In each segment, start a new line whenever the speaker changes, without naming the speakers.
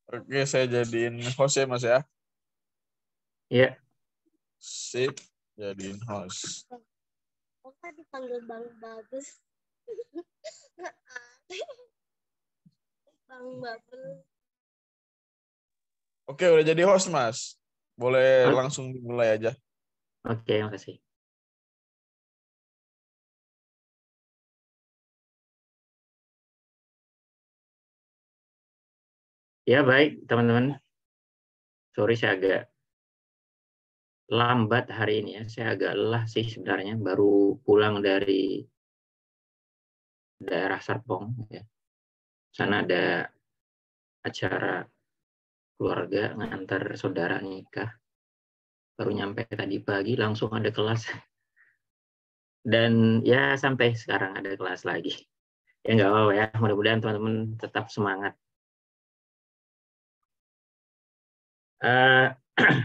Oke, saya jadiin host ya, Mas ya.
Iya.
Sip, jadiin host.
Kok dipanggil Bang Bagus? Bang Bagus.
Oke, udah jadi host, Mas. Boleh langsung dimulai aja.
Oke, makasih. Ya, baik, teman-teman. Sorry, saya agak lambat hari ini ya. Saya agak lelah sih sebenarnya. Baru pulang dari daerah Serpong. Ya. Sana ada acara keluarga ngantar saudara nikah. Baru nyampe tadi pagi, langsung ada kelas. Dan ya sampai sekarang ada kelas lagi. Ya nggak apa-apa ya. Mudah-mudahan teman-teman tetap semangat.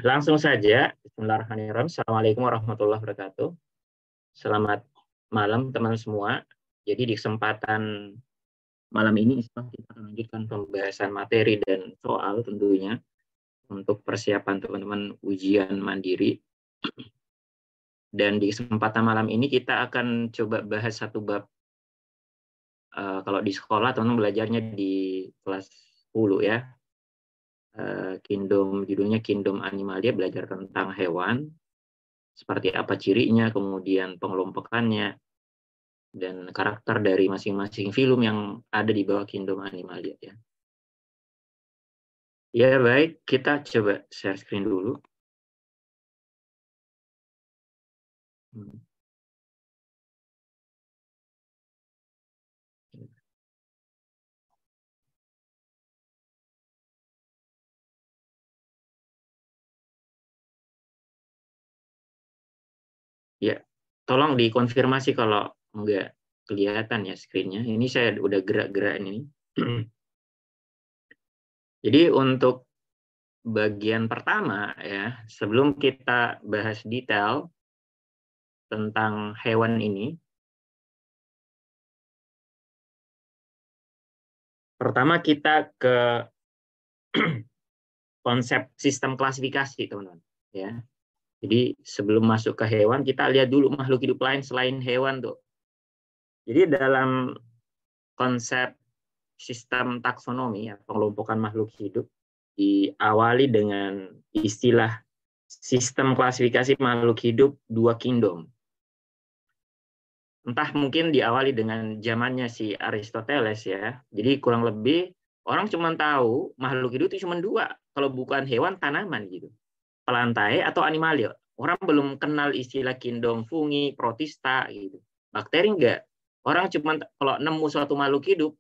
Langsung saja. Bismillahirrahmanirrahim. Assalamualaikum warahmatullahi wabarakatuh. Selamat malam teman-teman semua. Jadi di kesempatan malam ini kita akan lanjutkan pembahasan materi dan soal tentunya untuk persiapan teman-teman ujian mandiri. Dan di kesempatan malam ini kita akan coba bahas satu bab. Kalau di sekolah teman-teman belajarnya di kelas 10 ya. Judulnya Kingdom Animalia, belajar tentang hewan, seperti apa cirinya, kemudian pengelompokannya, dan karakter dari masing-masing film yang ada di bawah Kingdom Animalia ya. Ya baik, kita coba share screen dulu. Ya, tolong dikonfirmasi kalau enggak kelihatan ya screen-nya. Ini saya udah gerak-gerak ini. Jadi untuk bagian pertama ya, sebelum kita bahas detail tentang hewan ini, pertama kita ke konsep sistem klasifikasi, teman-teman. Ya, jadi sebelum masuk ke hewan, kita lihat dulu makhluk hidup lain selain hewan tuh. Jadi dalam konsep sistem taksonomi, ya, pengelompokan makhluk hidup, diawali dengan istilah sistem klasifikasi makhluk hidup dua kingdom. Entah mungkin diawali dengan zamannya si Aristoteles ya. Jadi kurang lebih orang cuma tahu makhluk hidup itu cuma dua, kalau bukan hewan tanaman gitu. Pelantai atau animalia. Orang belum kenal istilah kingdom fungi, protista gitu. Bakteri enggak. Orang cuma kalau nemu suatu makhluk hidup,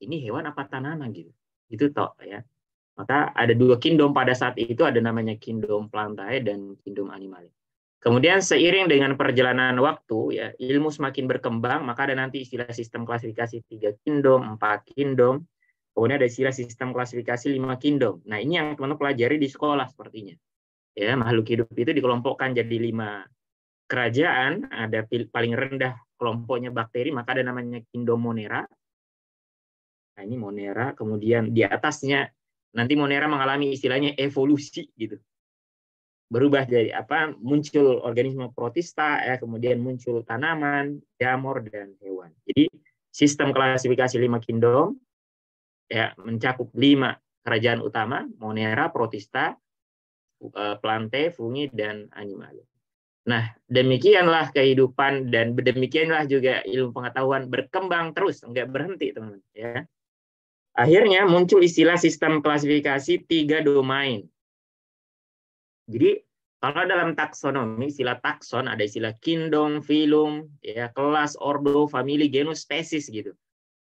ini hewan apa tanaman gitu. Itu toh ya. Maka ada dua kingdom pada saat itu, ada namanya kingdom plantae dan kingdom animalia. Kemudian seiring dengan perjalanan waktu ya, ilmu semakin berkembang, maka ada nanti istilah sistem klasifikasi 3 kingdom, 4 kingdom. Kemudian ada istilah sistem klasifikasi 5 kingdom. Nah, ini yang teman-teman pelajari di sekolah sepertinya. Ya, makhluk hidup itu dikelompokkan jadi 5 kerajaan. Ada paling rendah kelompoknya bakteri, maka ada namanya kingdom Monera. Nah, ini Monera. Kemudian di atasnya nanti Monera mengalami istilahnya evolusi gitu. Berubah jadi apa? Muncul organisme protista, ya, kemudian muncul tanaman, jamur dan hewan. Jadi sistem klasifikasi 5 kingdom ya mencakup 5 kerajaan utama, Monera, protista, plantae, fungi, dan animalia. Nah, demikianlah kehidupan dan demikianlah juga ilmu pengetahuan berkembang terus, enggak berhenti, teman-teman. Ya. Akhirnya muncul istilah sistem klasifikasi 3 domain. Jadi, kalau dalam taksonomi, istilah takson ada istilah kingdom, phylum, ya, kelas, ordo, famili, genus, spesies gitu.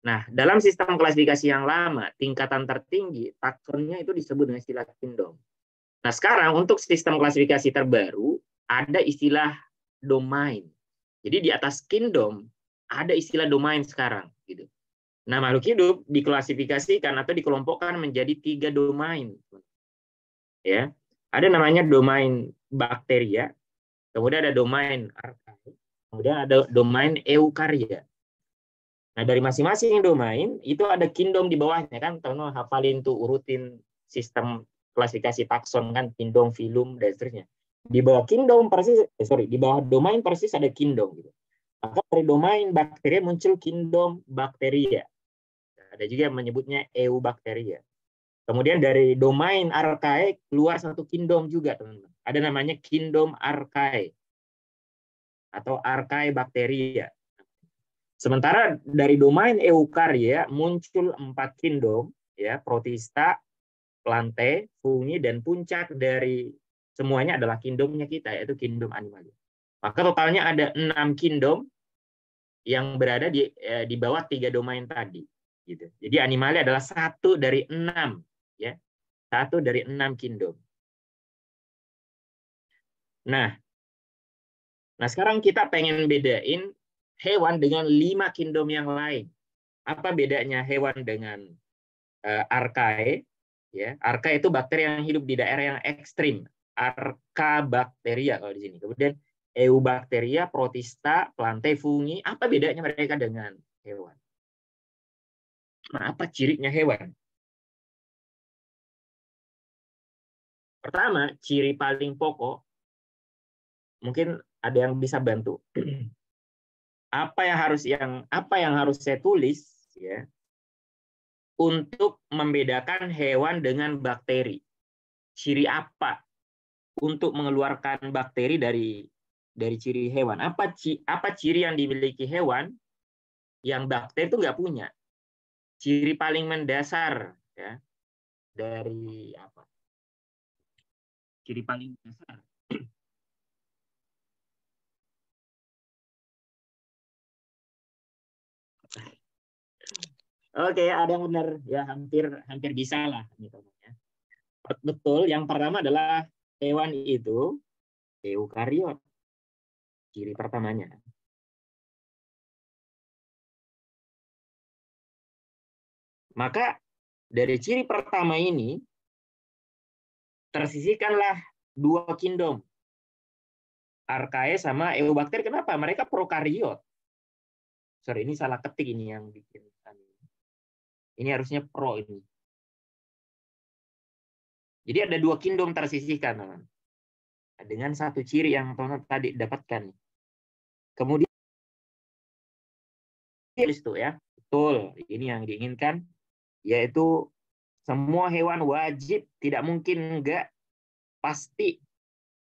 Nah, dalam sistem klasifikasi yang lama, tingkatan tertinggi, taksonnya itu disebut dengan istilah kingdom. Nah, sekarang untuk sistem klasifikasi terbaru, ada istilah domain. Jadi di atas kingdom, ada istilah domain sekarang. Gitu. Nah, makhluk hidup diklasifikasikan atau dikelompokkan menjadi 3 domain. Ya, ada namanya domain bakteria, kemudian ada domain archaea, kemudian ada domain eukarya. Nah, dari masing-masing domain itu ada kingdom di bawahnya kan, teman-teman hafalin tuh urutin sistem klasifikasi takson kan, kingdom, filum dan seterusnya. Di bawah kingdom persis, di bawah domain persis ada kingdom gitu. Maka dari domain bakteri muncul kingdom bakteria. Ada juga yang menyebutnya eubakteria. Kemudian dari domain archaea keluar satu kingdom juga, teman-teman. Ada namanya kingdom archaea atau archaebacteria. Sementara dari domain eukarya muncul 4 kingdom, ya, protista, plantae, fungi, dan puncak dari semuanya adalah kingdomnya kita, yaitu kingdom animalia. Maka totalnya ada 6 kingdom yang berada di bawah 3 domain tadi. Gitu. Jadi animalia adalah 1 dari 6, ya, 1 dari 6 kingdom. Nah, sekarang kita pengen bedain hewan dengan 5 kingdom yang lain. Apa bedanya hewan dengan archaea? Ya, archaea itu bakteri yang hidup di daerah yang ekstrim. Archaebacteria kalau di sini. Kemudian eubacteria, protista, plantae, fungi. Apa bedanya mereka dengan hewan? Nah, apa cirinya hewan? Pertama, ciri paling pokok, mungkin ada yang bisa bantu. Apa yang harus saya tulis, ya, untuk membedakan hewan dengan bakteri? Ciri apa untuk mengeluarkan bakteri dari ciri hewan? Apa ciri yang dimiliki hewan yang bakteri itu nggak punya? Ciri paling mendasar, ya, dari apa? Ciri paling dasar. Oke, ada yang benar, ya, hampir bisa lah. Betul, yang pertama adalah hewan itu eukariot. Ciri pertamanya. Maka dari ciri pertama ini tersisihkanlah 2 kingdom. Archaea sama eubakter. Kenapa? Mereka prokariot. Sorry, ini salah ketik ini yang bikin. Ini harusnya pro ini. Jadi ada 2 kingdom tersisihkan, teman. Dengan 1 ciri yang teman tadi dapatkan. Kemudian itu, ya, betul. Ini yang diinginkan, yaitu semua hewan wajib, tidak mungkin enggak, pasti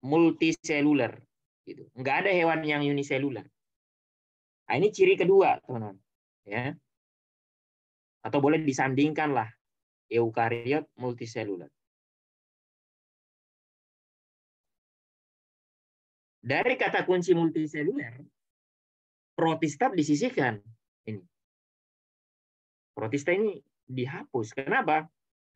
multiseluler. Gitu. Enggak ada hewan yang uniseluler. Nah, ini ciri kedua, teman-teman. Ya. Atau boleh disandingkan lah, eukariot multiseluler. Dari kata kunci multiseluler, protista disisihkan. Ini. Protista ini dihapus. Kenapa?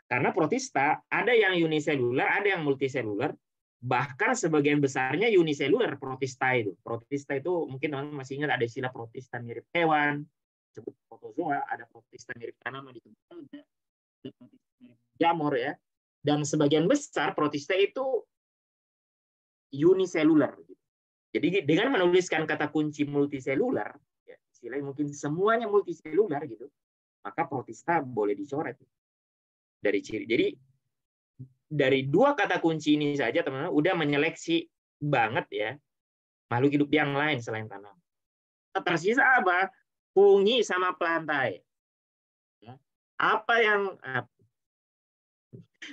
Karena protista ada yang uniseluler, ada yang multiseluler, bahkan sebagian besarnya uniseluler protista itu. Protista itu mungkin teman-teman masih ingat ada istilah protista mirip hewan, disebut protozoa, ada protista mirip tanaman, disebut ada protista mirip jamur, ya. Dan sebagian besar protista itu uniseluler. Jadi dengan menuliskan kata kunci multiseluler, ya, istilahnya mungkin semuanya multiseluler gitu, maka protista boleh dicoret dari ciri. Jadi dari 2 kata kunci ini saja, teman-teman, udah menyeleksi banget, ya, makhluk hidup yang lain selain tanaman. Tersisa apa? Fungi sama plantae. Ya. Apa yang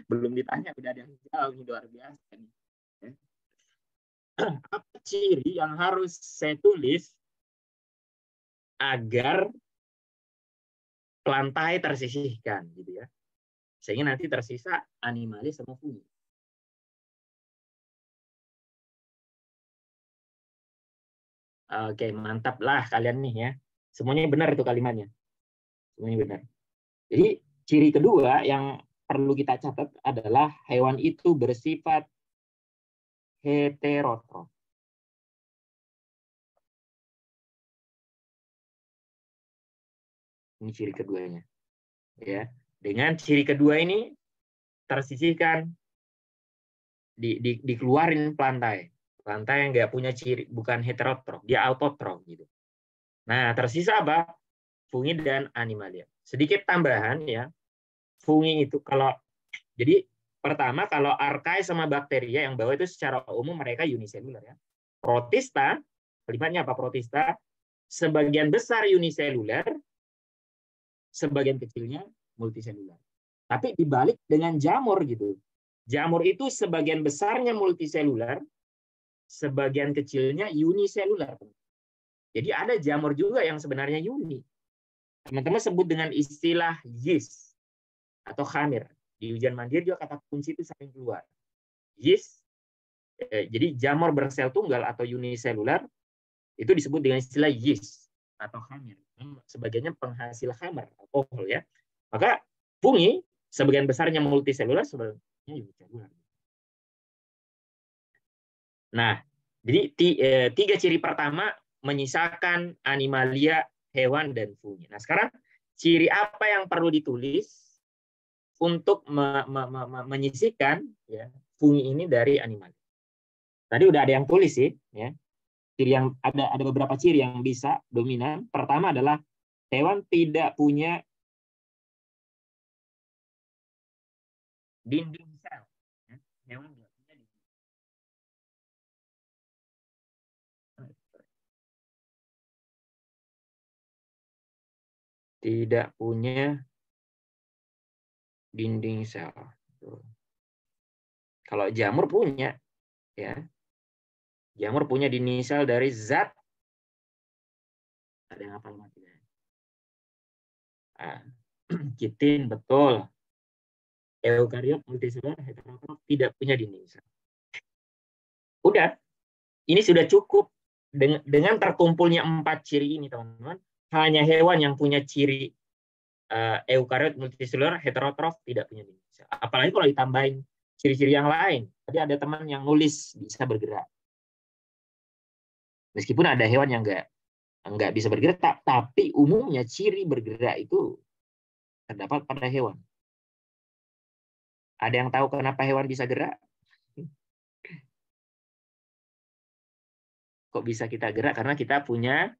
belum ditanya udah ada yang jauh, ini luar biasa nih. Ya. Apa ciri yang harus saya tulis agar plantae tersisihkan, gitu, ya, sehingga nanti tersisa animalia sama fungi. Oke, mantap lah kalian nih, ya, semuanya benar itu kalimatnya, semuanya benar. Jadi ciri kedua yang perlu kita catat adalah hewan itu bersifat heterotrof. Ini ciri keduanya. Ya, dengan ciri kedua ini tersisihkan, dikeluarin plantae. Plantae yang nggak punya ciri, bukan heterotrof, dia autotrof gitu. Nah, tersisa apa? fungi dan animalia. Sedikit tambahan ya. Fungi itu jadi pertama kalau archaea sama bakteria yang bawah itu secara umum mereka uniselular ya. Protista, kalimatnya apa protista? Sebagian besar uniselular, sebagian kecilnya multiselular. Tapi dibalik dengan jamur gitu. Jamur itu sebagian besarnya multiselular, sebagian kecilnya uniselular. Jadi ada jamur juga yang sebenarnya uni. Teman-teman sebut dengan istilah yeast atau khamir. Di ujian mandiri juga kata kunci itu sering keluar. Yeast, jadi jamur bersel tunggal atau uniselular, itu disebut dengan istilah yeast atau khamir. Sebagiannya penghasil khamar, alkohol ya. Maka fungi, sebagian besarnya multiselular, sebagiannya uniselular. Nah, jadi 3 ciri pertama menyisakan animalia, hewan, dan fungi. Nah, sekarang ciri apa yang perlu ditulis untuk menyisihkan ya, fungi ini dari animalia? Tadi udah ada yang tulis sih, ya. Ciri yang ada beberapa ciri yang bisa dominan. Pertama adalah hewan tidak punya dinding sel. Hewan tidak punya dinding. Tidak punya dinding sel. Kalau jamur punya, ya. Jamur punya dinding sel dari zat. Ada yang apa lagi? Kitin, betul. Eukariot multiselular heterotrof tidak punya dinding sel. Udah, ini sudah cukup dengan terkumpulnya 4 ciri ini, teman-teman. Hanya hewan yang punya ciri eukariot multiselular heterotrof tidak punya dinding sel. Apalagi kalau ditambahin ciri-ciri yang lain. Tadi ada teman yang nulis bisa bergerak. Meskipun ada hewan yang enggak bisa bergerak, tapi umumnya ciri bergerak itu terdapat pada hewan. Ada yang tahu kenapa hewan bisa gerak? Kok bisa kita gerak? Karena kita punya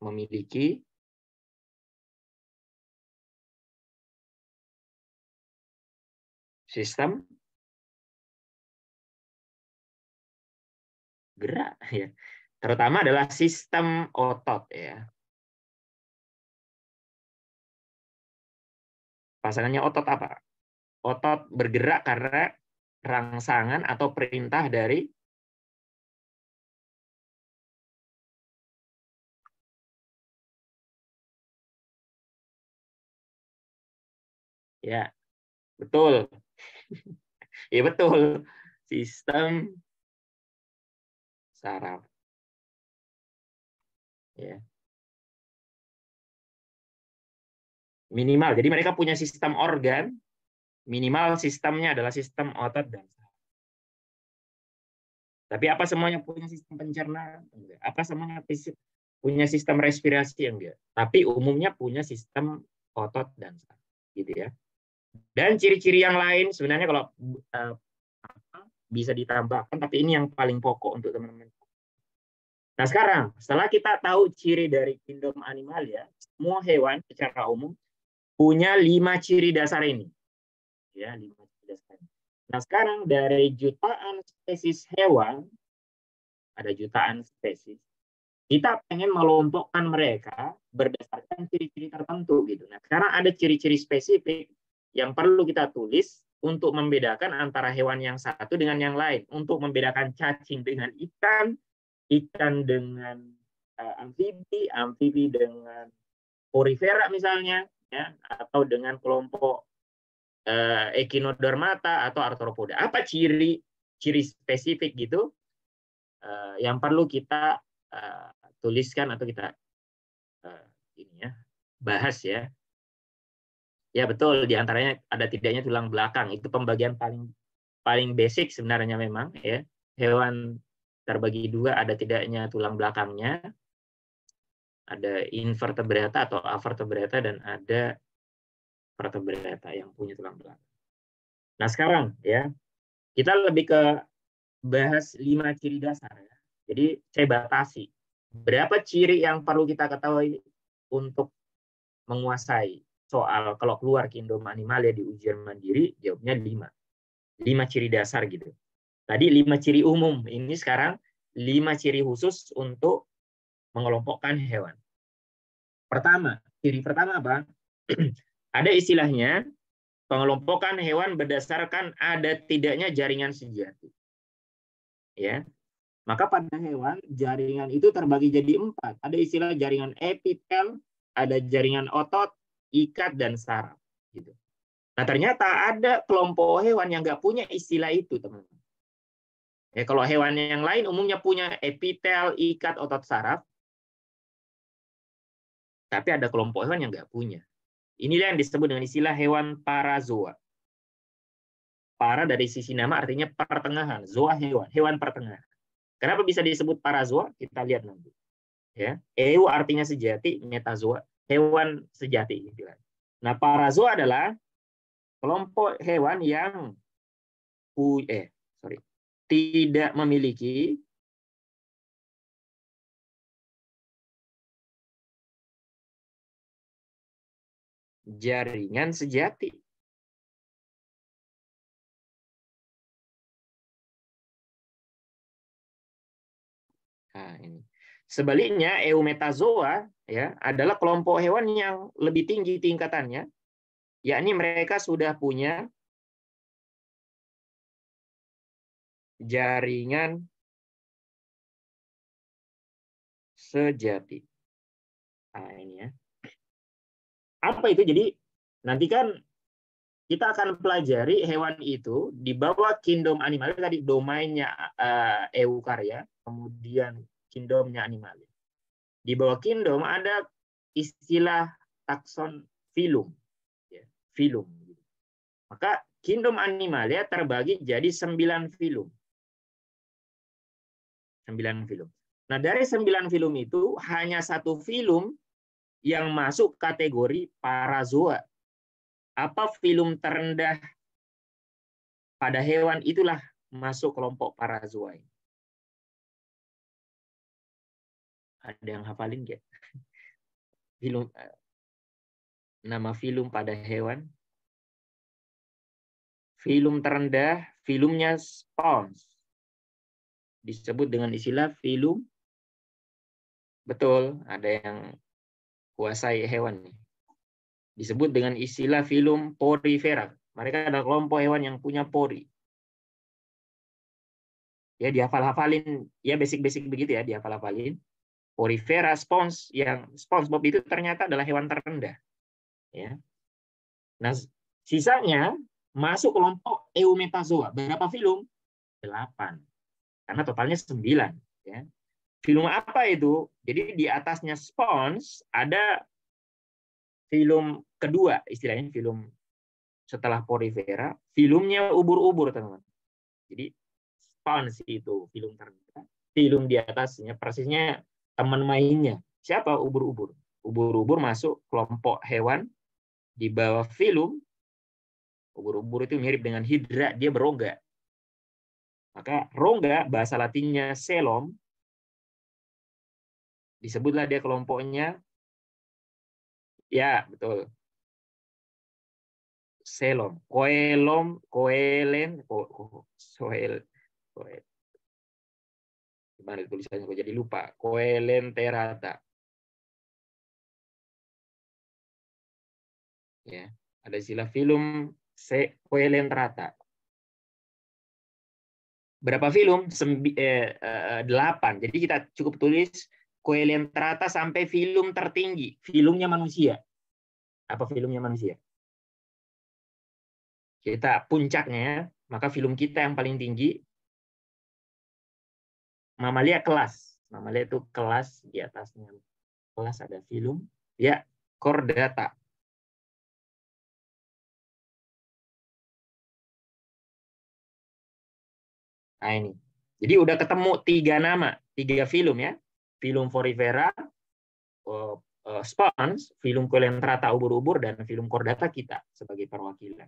memiliki sistem gerak ya. Terutama adalah sistem otot ya. Pasangannya otot apa? Otot bergerak karena rangsangan atau perintah dari ya, betul. Ya betul. Sistem saraf. Ya. Minimal. Jadi mereka punya sistem organ, minimal sistemnya adalah sistem otot dan saraf. Tapi apa semuanya punya sistem pencernaan? Enggak. Apa semuanya punya sistem respirasi? Enggak. Tapi umumnya punya sistem otot dan saraf. Gitu ya. Dan ciri-ciri yang lain sebenarnya kalau bisa ditambahkan, tapi ini yang paling pokok untuk teman-teman. Nah sekarang, setelah kita tahu ciri dari kingdom animalia, semua hewan secara umum punya 5 ciri dasar ini. Ya, 5 ciri dasar. Nah sekarang dari jutaan spesies hewan, ada jutaan spesies, kita pengen melompokkan mereka berdasarkan ciri-ciri tertentu gitu. Nah sekarang ada ciri-ciri spesifik yang perlu kita tulis untuk membedakan antara hewan yang satu dengan yang lain, untuk membedakan cacing dengan ikan, ikan dengan amfibi, amfibi dengan porifera misalnya, ya, atau dengan kelompok echinodermata atau arthropoda. Apa ciri spesifik gitu yang perlu kita tuliskan atau kita bahas ya. Ya betul, diantaranya ada tidaknya tulang belakang. Itu pembagian paling basic sebenarnya memang ya. Hewan terbagi 2, ada tidaknya tulang belakangnya. Ada invertebrata atau avertebrata dan ada vertebrata yang punya tulang belakang. Nah sekarang ya kita lebih ke bahas 5 ciri dasar. Ya. Jadi saya batasi. Berapa ciri yang perlu kita ketahui untuk menguasai soal kalau keluar Kingdom Animalia di ujian mandiri? Jawabnya 5. 5 ciri dasar gitu. Tadi 5 ciri umum. Ini sekarang 5 ciri khusus untuk mengelompokkan hewan. Pertama, ciri pertama apa? Ada istilahnya pengelompokan hewan berdasarkan ada tidaknya jaringan sejati. Ya. Maka pada hewan jaringan itu terbagi jadi 4. Ada istilah jaringan epitel, ada jaringan otot, ikat, dan saraf. Gitu. Nah ternyata ada kelompok hewan yang nggak punya istilah itu, teman-teman. Ya, kalau hewan yang lain umumnya punya epitel, ikat, otot, saraf. Tapi ada kelompok hewan yang nggak punya. Inilah yang disebut dengan istilah hewan parazoa. Para dari sisi nama artinya pertengahan. Zoa hewan, hewan pertengahan. Kenapa bisa disebut parazoa? Kita lihat nanti. Ya, eu artinya sejati, metazoa hewan sejati. Nah, parazoa adalah kelompok hewan yang tidak memiliki jaringan sejati. Nah, ini. Sebaliknya, eumetazoa ya adalah kelompok hewan yang lebih tinggi tingkatannya, yakni mereka sudah punya jaringan sejati. Nah, ini ya. Apa itu? Jadi nanti kan kita akan pelajari hewan itu di bawah kingdom animalia tadi, domainnya eukarya, kemudian kingdomnya animalia. Di bawah kingdom ada istilah takson filum, ya, filum. Maka kingdom animalia terbagi jadi 9 filum. 9 filum. Nah dari 9 filum itu hanya 1 filum yang masuk kategori parazoa. Apa filum terendah pada hewan itulah masuk kelompok parazoa. Ada yang hafalin nggak? Filum, nama filum pada hewan. Filum terendah, filumnya spons. Disebut dengan istilah filum. Betul, ada yang kuasai hewan nih. Disebut dengan istilah filum porifera. Mereka adalah kelompok hewan yang punya pori. Ya, dihafal-hafalin, ya basic-basic begitu ya, dihafal-hafalin. Porifera, spons, yang SpongeBob itu ternyata adalah hewan terendah. Ya. Nah, sisanya masuk kelompok eumetazoa. Berapa filum? 8. Karena totalnya 9. Ya. Filum apa itu? Jadi di atasnya spons ada filum kedua, istilahnya filum setelah porifera, filumnya ubur-ubur, teman-teman. Jadi spons itu filum terendah, filum di atasnya persisnya teman mainnya. Siapa? Ubur-ubur. Ubur-ubur masuk kelompok hewan di bawah filum. Ubur-ubur itu mirip dengan hidra, dia berongga. Maka rongga bahasa latinnya selom, disebutlah dia kelompoknya. Ya, betul. Selom, koelom, koelen, soel, gimana tulisannya? Kok jadi lupa? Coelenterata. Ya, ada istilah filum Coelenterata. Berapa filum? 8. Jadi kita cukup tulis Coelenterata sampai filum tertinggi, filumnya manusia. Apa filumnya manusia? Kita puncaknya, maka film kita yang paling tinggi mamalia kelas. Mamalia itu kelas, di atasnya kelas ada filum, ya chordata. Nah ini. Jadi udah ketemu 3 nama, 3 film ya. Filum Porifera, spons, filum Coelenterata ubur-ubur, dan filum chordata kita sebagai perwakilan.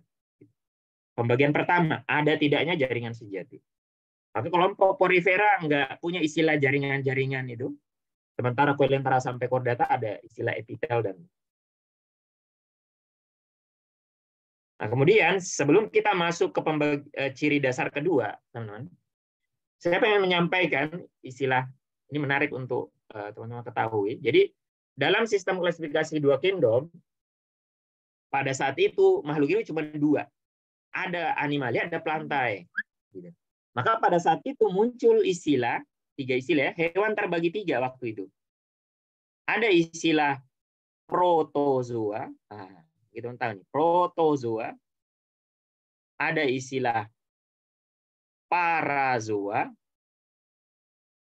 Pembagian pertama, ada tidaknya jaringan sejati. Tapi kelompok porifera nggak punya istilah jaringan-jaringan itu. Sementara coelenterata sampai chordata ada istilah epitel dan. Nah, kemudian sebelum kita masuk ke ciri dasar kedua, teman-teman, saya pengen menyampaikan istilah ini menarik untuk teman-teman ketahui. Jadi dalam sistem klasifikasi dua kingdom, pada saat itu makhluk hidup cuma dua. Ada animalia, ada plantae. Maka pada saat itu muncul istilah, tiga istilah, hewan terbagi tiga waktu itu. Ada istilah protozoa, gitu tahu nih, protozoa. Ada istilah parazoa,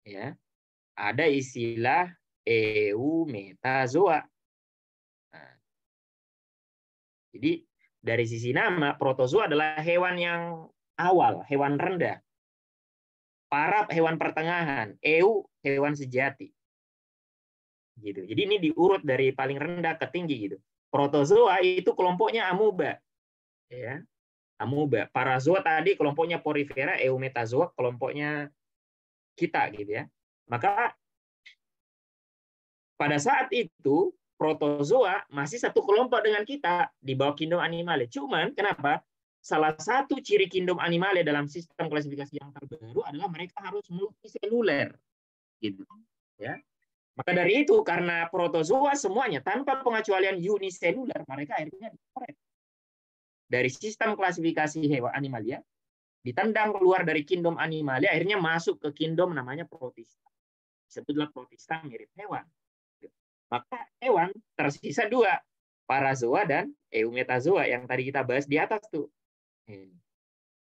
ya. Ada istilah eumetazoa. Nah, jadi dari sisi nama, protozoa adalah hewan yang awal, hewan rendah. Para hewan pertengahan, hewan sejati. Gitu. Jadi ini diurut dari paling rendah ke tinggi gitu. Protozoa itu kelompoknya amuba. Ya. Amuba. Parazoa tadi kelompoknya porifera, eumetazoa kelompoknya kita gitu ya. Maka pada saat itu protozoa masih satu kelompok dengan kita di bawah kingdom animalia. Cuman kenapa? Salah satu ciri kingdom animalia dalam sistem klasifikasi yang terbaru adalah mereka harus multiseluler, gitu. Ya. Maka dari itu karena protozoa semuanya tanpa pengecualian uniseluler, mereka akhirnya dikorek dari sistem klasifikasi hewan animalia, ditendang keluar dari kingdom animalia, akhirnya masuk ke kingdom namanya protista. Disebutlah protista mirip hewan. Maka hewan tersisa dua, parazoa dan eumetazoa yang tadi kita bahas di atas tuh.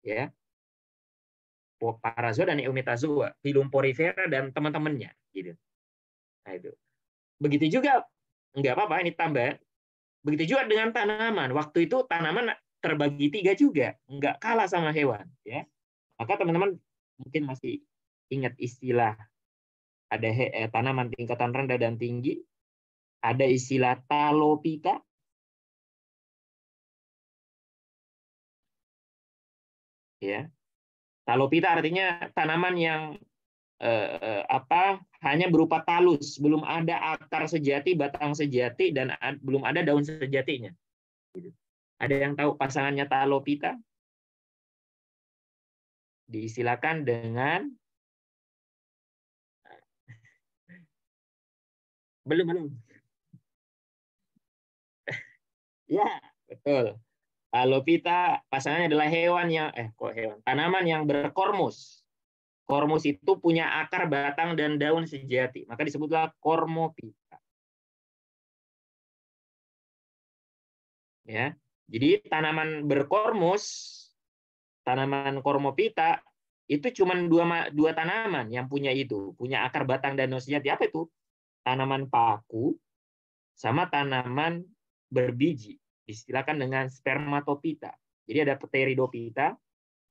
Ya, parazoa dan eumetazoa, filum porifera dan teman-temannya, gitu. Nah itu. Begitu juga, nggak apa-apa, ini tambah. Begitu juga dengan tanaman. Waktu itu tanaman terbagi tiga juga, nggak kalah sama hewan. Ya, maka teman-teman mungkin masih ingat istilah ada tanaman tingkatan rendah dan tinggi. Ada istilah talopita. Ya, talopita artinya tanaman yang hanya berupa talus, belum ada akar sejati, batang sejati, dan belum ada daun sejatinya. Ada yang tahu pasangannya talopita? Diistilahkan dengan belum. Ya, betul. Talopita pasangannya adalah tanaman yang berkormus. Kormus itu punya akar, batang, dan daun sejati. Maka disebutlah kormopita. Ya, jadi tanaman berkormus, tanaman kormopita itu cuma dua tanaman yang punya itu, punya akar, batang, dan daun sejati. Apa itu? Tanaman paku sama tanaman berbiji. Istilahkan dengan spermatopita. Jadi ada pteridopita,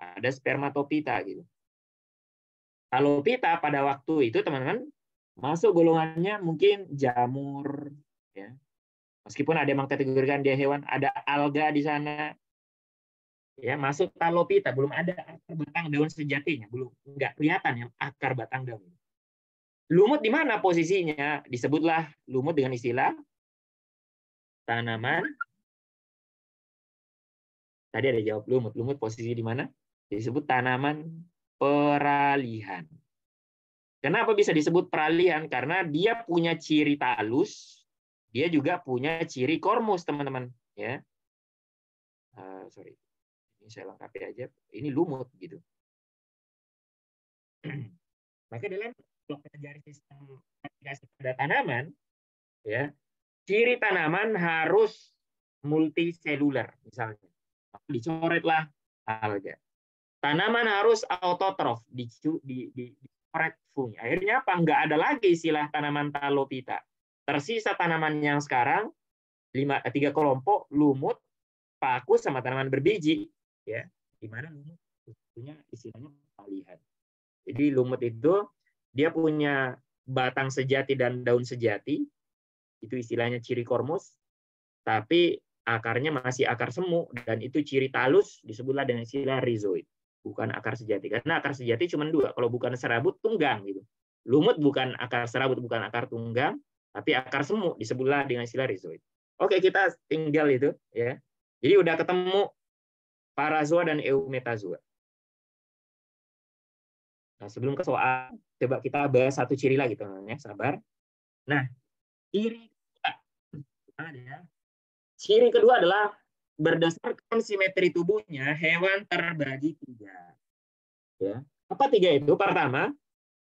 ada spermatopita gitu. Talopita pada waktu itu teman-teman masuk golongannya mungkin jamur, ya. Meskipun ada yang mengkategorikan dia hewan, ada alga di sana, ya, masuk talopita, belum ada akar, batang, daun sejatinya, belum, nggak kelihatan ya akar, batang, daun. Lumut di mana posisinya? Disebutlah lumut dengan istilah tanaman. Tadi ada jawab lumut. Lumut posisi di mana? Disebut tanaman peralihan. Kenapa bisa disebut peralihan? Karena dia punya ciri talus, dia juga punya ciri kormus, teman-teman. Ya, sorry, ini saya lengkapi aja. Ini lumut, gitu. Maka dalam pelajari sistem aplikasi pada tanaman, ya, ciri tanaman harus multiseluler, misalnya. Dicoretlah alga. Tanaman harus autotrof, dicoret fungi. Akhirnya apa? Nggak ada lagi istilah tanaman talopita. Tersisa tanaman yang sekarang 3 kelompok, lumut, paku, sama tanaman berbiji. Ya, di mana lumut punya istilahnya peralihan. Jadi lumut itu dia punya batang sejati dan daun sejati. Itu istilahnya ciri kormus. Tapi akarnya masih akar semu, dan itu ciri talus, disebutlah dengan istilah rhizoid. bukan akar sejati. Karena akar sejati cuma dua. Kalau bukan serabut, tunggang gitu. Lumut bukan akar serabut, bukan akar tunggang, tapi akar semu, disebutlah dengan istilah rhizoid. Oke, kita tinggal itu ya. Jadi udah ketemu parazoa dan eumetazoa. Nah, sebelum ke soal, coba kita bahas satu ciri lagi, teman-teman ya. Sabar. Nah, ciri kedua adalah berdasarkan simetri tubuhnya, hewan terbagi 3. Ya. Apa 3 itu? Pertama,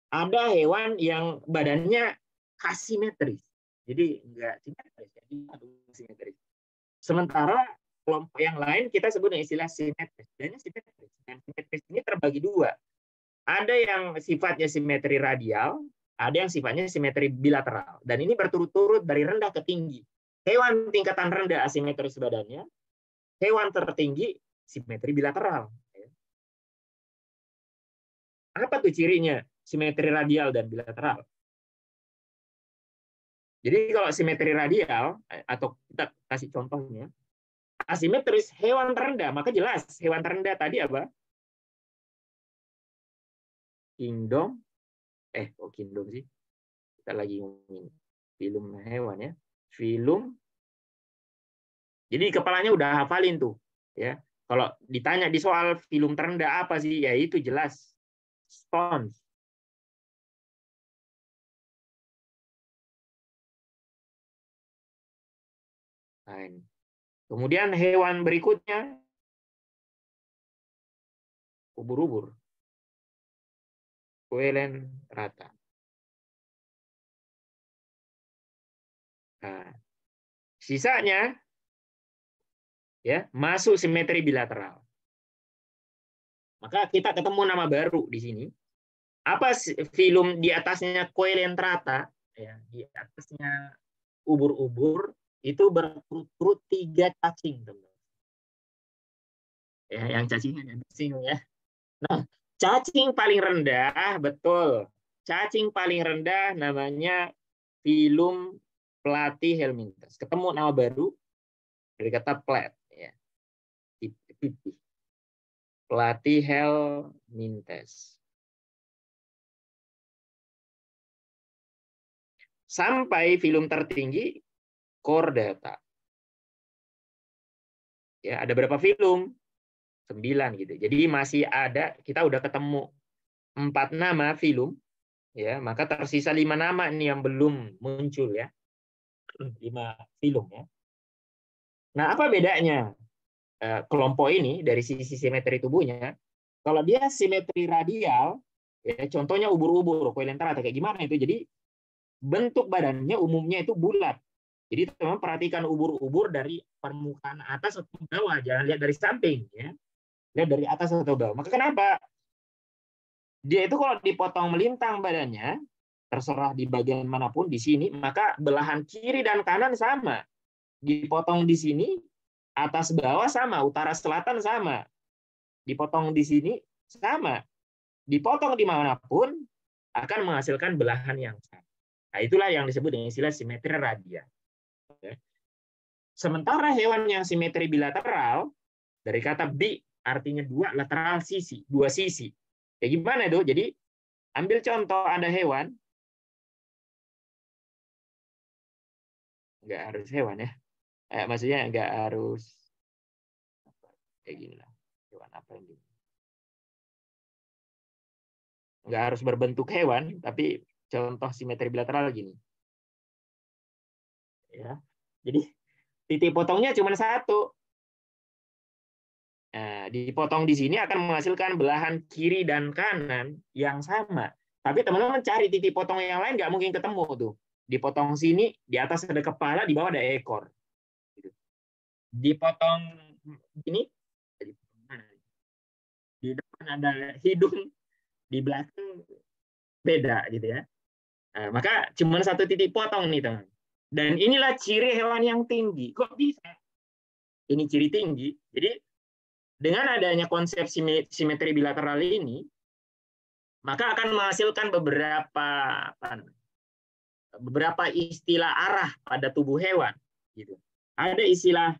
ada hewan yang badannya asimetris. Jadi enggak simetris, jadi simetris. Sementara kelompok yang lain kita sebut dengan istilah simetris. Dan simetris. Dan simetris ini terbagi 2. Ada yang sifatnya simetri radial, ada yang sifatnya simetri bilateral. Dan ini berturut-turut dari rendah ke tinggi. Hewan tingkatan rendah asimetris badannya, hewan tertinggi simetri bilateral. Apa tuh cirinya simetri radial dan bilateral? Jadi kalau simetri radial, atau kita kasih contohnya, asimetris hewan terendah, maka jelas hewan terendah tadi apa? Kingdom, kingdom sih. Kita lagi ngomongin film hewan ya. Film. Jadi kepalanya udah hafalin tuh, ya. Kalau ditanya di soal film terendah apa sih? Ya itu jelas stones. Nah, kemudian hewan berikutnya ubur-ubur. Kuelen rata. Nah, sisanya ya masuk simetri bilateral. Maka kita ketemu nama baru di sini. Apa film di atasnya Coelentrata, ya, di atasnya ubur-ubur itu berturut-turut 3 cacing, teman. Ya, yang cacingnya bingung ya. Nah, cacing paling rendah, betul. Cacing paling rendah namanya filum platyhelminthes. Ketemu nama baru dari kata plat, ya. Platyhelminthes. Sampai film tertinggi chordata. Ya, ada berapa film? 9 gitu. Jadi masih ada, kita udah ketemu 4 nama film, ya, maka tersisa 5 nama nih yang belum muncul ya. 5 film ya. Nah, apa bedanya kelompok ini dari sisi simetri tubuhnya? Kalau dia simetri radial, ya contohnya ubur-ubur, Coelentrata kayak gimana itu? Jadi bentuk badannya umumnya itu bulat. Jadi teman perhatikan ubur-ubur dari permukaan atas atau bawah, jangan lihat dari samping ya. Lihat dari atas atau bawah. Maka kenapa? Dia itu kalau dipotong melintang badannya, terserah di bagian manapun di sini, maka belahan kiri dan kanan sama. Dipotong di sini, atas bawah sama, utara selatan sama. Dipotong di sini sama. Dipotong dimanapun akan menghasilkan belahan yang sama. Nah, itulah yang disebut dengan istilah simetri radial. Sementara hewan yang simetri bilateral, dari kata bi artinya 2 lateral sisi, 2 sisi. Ya gimana itu? Jadi ambil contoh ada hewan, nggak harus hewan ya, maksudnya nggak harus kayak gini lah, hewan apa yang gini, nggak harus berbentuk hewan, tapi contoh simetri bilateral gini, ya. Jadi titik potongnya cuma 1. Nah, dipotong di sini akan menghasilkan belahan kiri dan kanan yang sama. Tapi teman-teman cari titik potong yang lain nggak mungkin ketemu tuh. Dipotong sini, di atas ada kepala, di bawah ada ekor. Dipotong ini, di depan ada hidung, di belakang beda gitu ya. Nah, maka cuma 1 titik potong nih teman. Dan inilah ciri hewan yang tinggi. Kok bisa? Ini ciri tinggi. Jadi dengan adanya konsep simetri bilateral ini, maka akan menghasilkan beberapa istilah arah pada tubuh hewan. Gitu. Ada istilah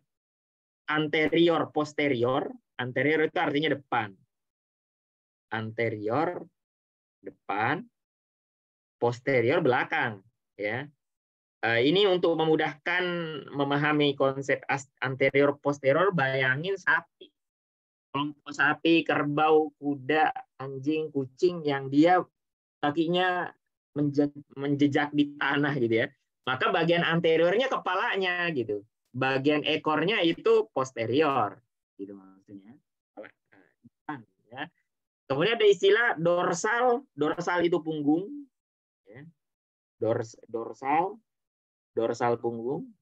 anterior posterior. Anterior itu artinya depan. anterior depan, posterior belakang, ya. Ini untuk memudahkan memahami konsep anterior posterior, bayangin sapi. Kelompok sapi, kerbau, kuda, anjing, kucing yang dia kakinya menjejak di tanah gitu ya. Maka bagian anteriornya kepalanya gitu. Bagian ekornya itu posterior gitu maksudnya. Ya. Kemudian ada istilah dorsal. Dorsal itu punggung, ya. Dorsal punggung.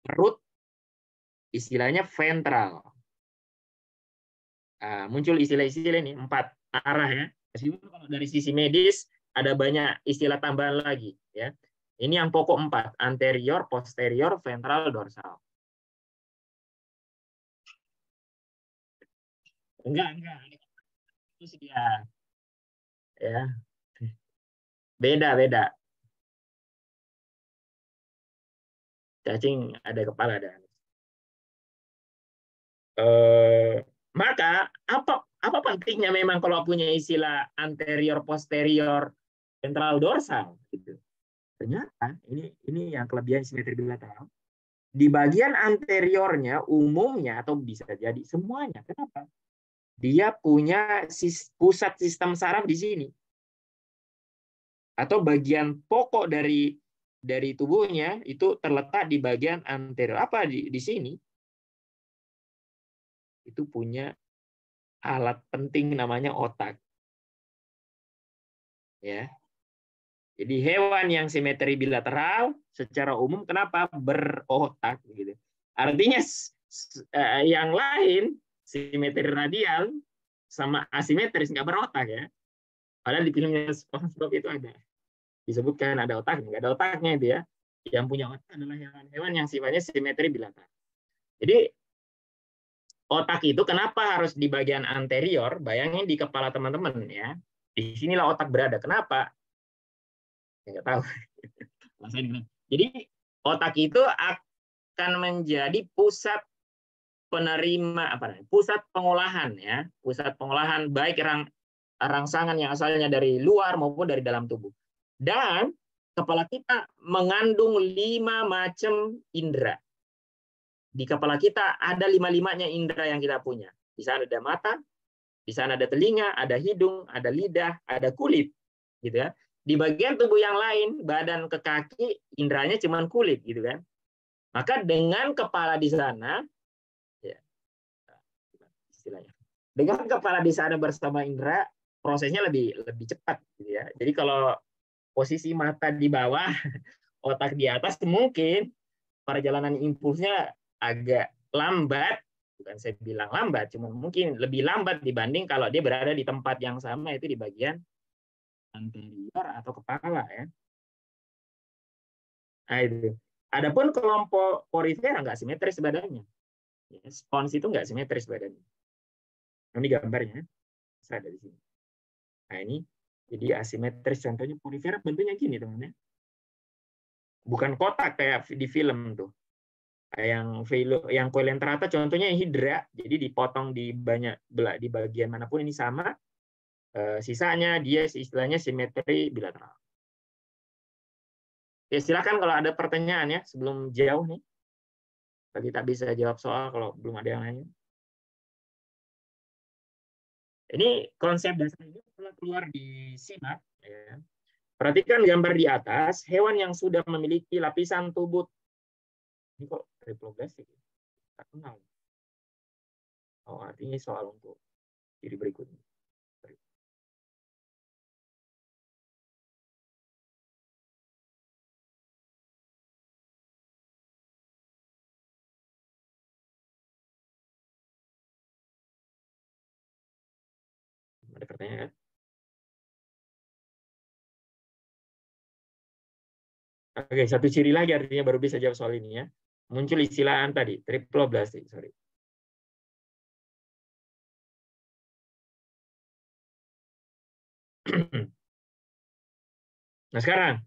Perut istilahnya ventral. Muncul istilah-istilah ini 4 arah ya. Meskipun kalau dari sisi medis ada banyak istilah tambahan lagi ya. Ini yang pokok 4, anterior, posterior, ventral, dorsal. Enggak. Itu sih dia. Ya. Beda. Cacing ada kepala ada. Maka apa pentingnya memang kalau punya istilah anterior, posterior, ventral, dorsal gitu. Ternyata ini yang kelebihan simetri bilateral. Di bagian anteriornya umumnya atau bisa jadi semuanya. Kenapa? Dia punya pusat sistem saraf di sini. Atau bagian pokok dari tubuhnya itu terletak di bagian anterior. Apa di sini? Itu punya alat penting namanya otak. Ya. Jadi hewan yang simetri bilateral secara umum kenapa berotak gitu. Artinya yang lain simetri radial sama asimetris nggak berotak ya. Padahal di filmnya SpongeBob itu ada disebutkan ada otaknya, nggak ada otaknya itu ya. Yang punya otak adalah hewan-hewan yang sifatnya simetri bilateral. Jadi otak itu kenapa harus di bagian anterior? Bayangin di kepala teman-teman ya. Di sinilah otak berada. Kenapa? Nggak tahu. Jadi otak itu akan menjadi pusat penerima pusat pengolahan ya, pusat pengolahan baik rangsangan yang asalnya dari luar maupun dari dalam tubuh. Dan kepala kita mengandung 5 macam indera. Di kepala kita ada 5-5-nya indera yang kita punya. Di sana ada mata, di sana ada telinga, ada hidung, ada lidah, ada kulit, gitu ya. Di bagian tubuh yang lain, badan ke kaki, inderanya cuma kulit, gitu kan. Maka dengan kepala di sana, ya, istilahnya, dengan kepala di sana bersama indera, prosesnya lebih cepat, gitu ya. Jadi kalau posisi mata di bawah, otak di atas, mungkin perjalanan impulsnya agak lambat, bukan saya bilang lambat, cuma mungkin lebih lambat dibanding kalau dia berada di tempat yang sama, itu di bagian anterior atau kepala ya. Nah itu. Adapun kelompok porifera nggak simetris badannya. Spons itu nggak simetris badannya. Ini gambarnya, saya ada di sini. Nah ini, jadi asimetris. Contohnya porifera bentuknya gini teman-teman. Bukan kotak kayak di film tuh. Yang coelenterata contohnya hidra, jadi dipotong di bagian manapun ini sama, sisanya dia istilahnya simetri bilateral. Ya silakan kalau ada pertanyaan ya sebelum jauh nih, tadi tak bisa jawab soal kalau belum ada yang lain. Ini konsep dasar ini setelah keluar di SIMAK. Ya. Perhatikan gambar di atas, hewan yang sudah memiliki lapisan tubuh. Ini kok triploblastik? Tak kenal. Oh, artinya soal untuk ciri berikutnya. Ada pertanyaan? Oke, satu ciri lagi artinya baru bisa jawab soal ini ya. Muncul istilah tadi, triploblastik, sorry. Nah sekarang,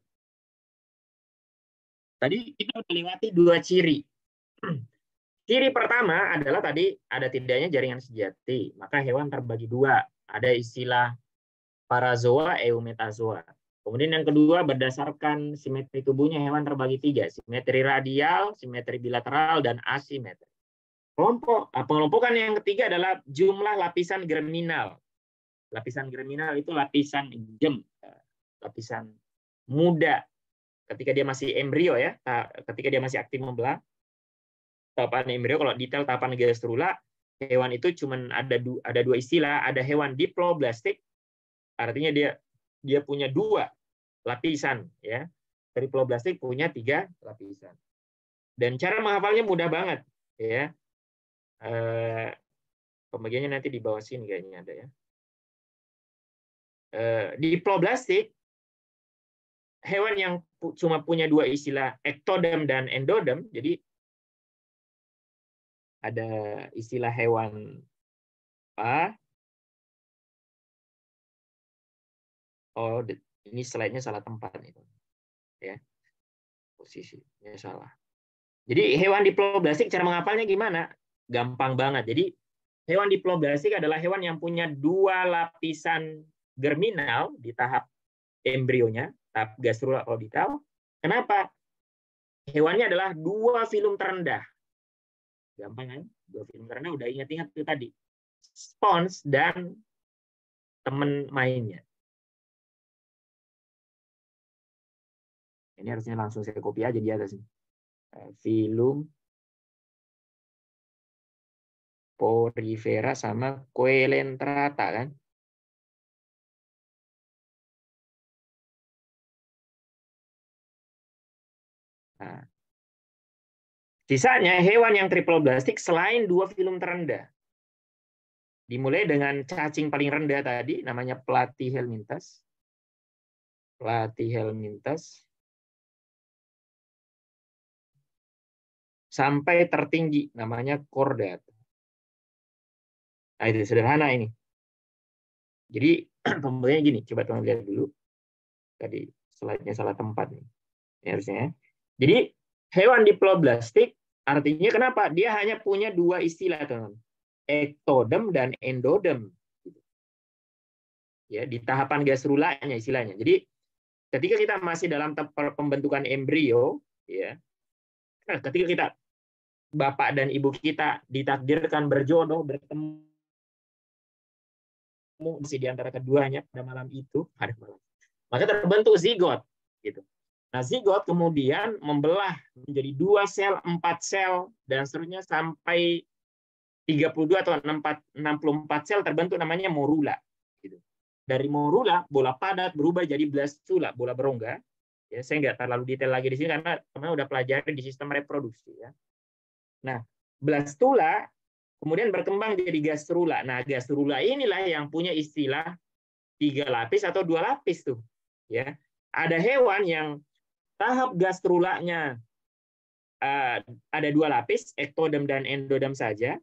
tadi kita udah lewati 2 ciri. Ciri pertama adalah tadi ada tidaknya jaringan sejati, maka hewan terbagi dua. Ada istilah parazoa, eumetazoa. Kemudian yang kedua, berdasarkan simetri tubuhnya hewan terbagi tiga, simetri radial, simetri bilateral, dan asimetri. Pengelompokan yang ketiga adalah jumlah lapisan germinal. Lapisan germinal itu lapisan gem, lapisan muda ketika dia masih embrio ya, ketika dia masih aktif membelah. Tahapan embrio, kalau detail tahapan gastrula, hewan itu cuma ada dua istilah, ada hewan diploblastik, artinya dia punya dua lapisan ya. Triploblastik punya 3 lapisan. Dan cara menghafalnya mudah banget ya. Pembagiannya nanti di bawah sini kayaknya ada ya. Diploblastik hewan yang cuma punya dua istilah, ektodem dan endodem. Jadi ada istilah hewan apa? Oh, ini slide-nya salah tempat itu. Ya. Posisinya salah. Jadi hewan diploblastik cara menghafalnya gimana? Gampang banget. Jadi hewan diploblastik adalah hewan yang punya dua lapisan germinal di tahap embrionya, tahap gastrula orbital. Kenapa? Hewannya adalah dua filum terendah. Gampang kan? Dua filum terendah udah ingat-ingat itu tadi. Spons dan teman mainnya. Ini harusnya langsung saya copy aja di atas ini. Filum Porifera sama Coelentrata kan. Nah, sisanya hewan yang triploblastik selain dua filum terendah. Dimulai dengan cacing paling rendah tadi, namanya Platyhelminthes. Platyhelminthes. Sampai tertinggi, namanya Chordata. Nah, itu sederhana ini. Jadi, pembagiannya gini. Coba teman lihat dulu. Tadi slide-nya salah tempat nih. Ini harusnya ya. Jadi, hewan diploblastik artinya kenapa? Dia hanya punya dua istilah, teman. Ektodem dan endodem. Ya, di tahapan gastrulanya istilahnya. Jadi, ketika kita masih dalam pembentukan embrio, ya, ketika kita bapak dan ibu kita ditakdirkan berjodoh, bertemu di antara keduanya pada malam itu, maka terbentuk zigot, gitu. Nah, zigot kemudian membelah menjadi 2 sel, 4 sel, dan seterusnya sampai 32 atau 64 sel terbentuk namanya morula. Gitu. Dari morula, bola padat berubah jadi blastula, bola berongga. Ya, saya nggak terlalu detail lagi di sini karena teman udah pelajari di sistem reproduksi. Ya. Nah, blastula kemudian berkembang jadi gastrula. Nah, gastrula inilah yang punya istilah 3 lapis atau 2 lapis tuh. Ya, ada hewan yang tahap gastrulanya ada 2 lapis, ektodem dan endodem saja.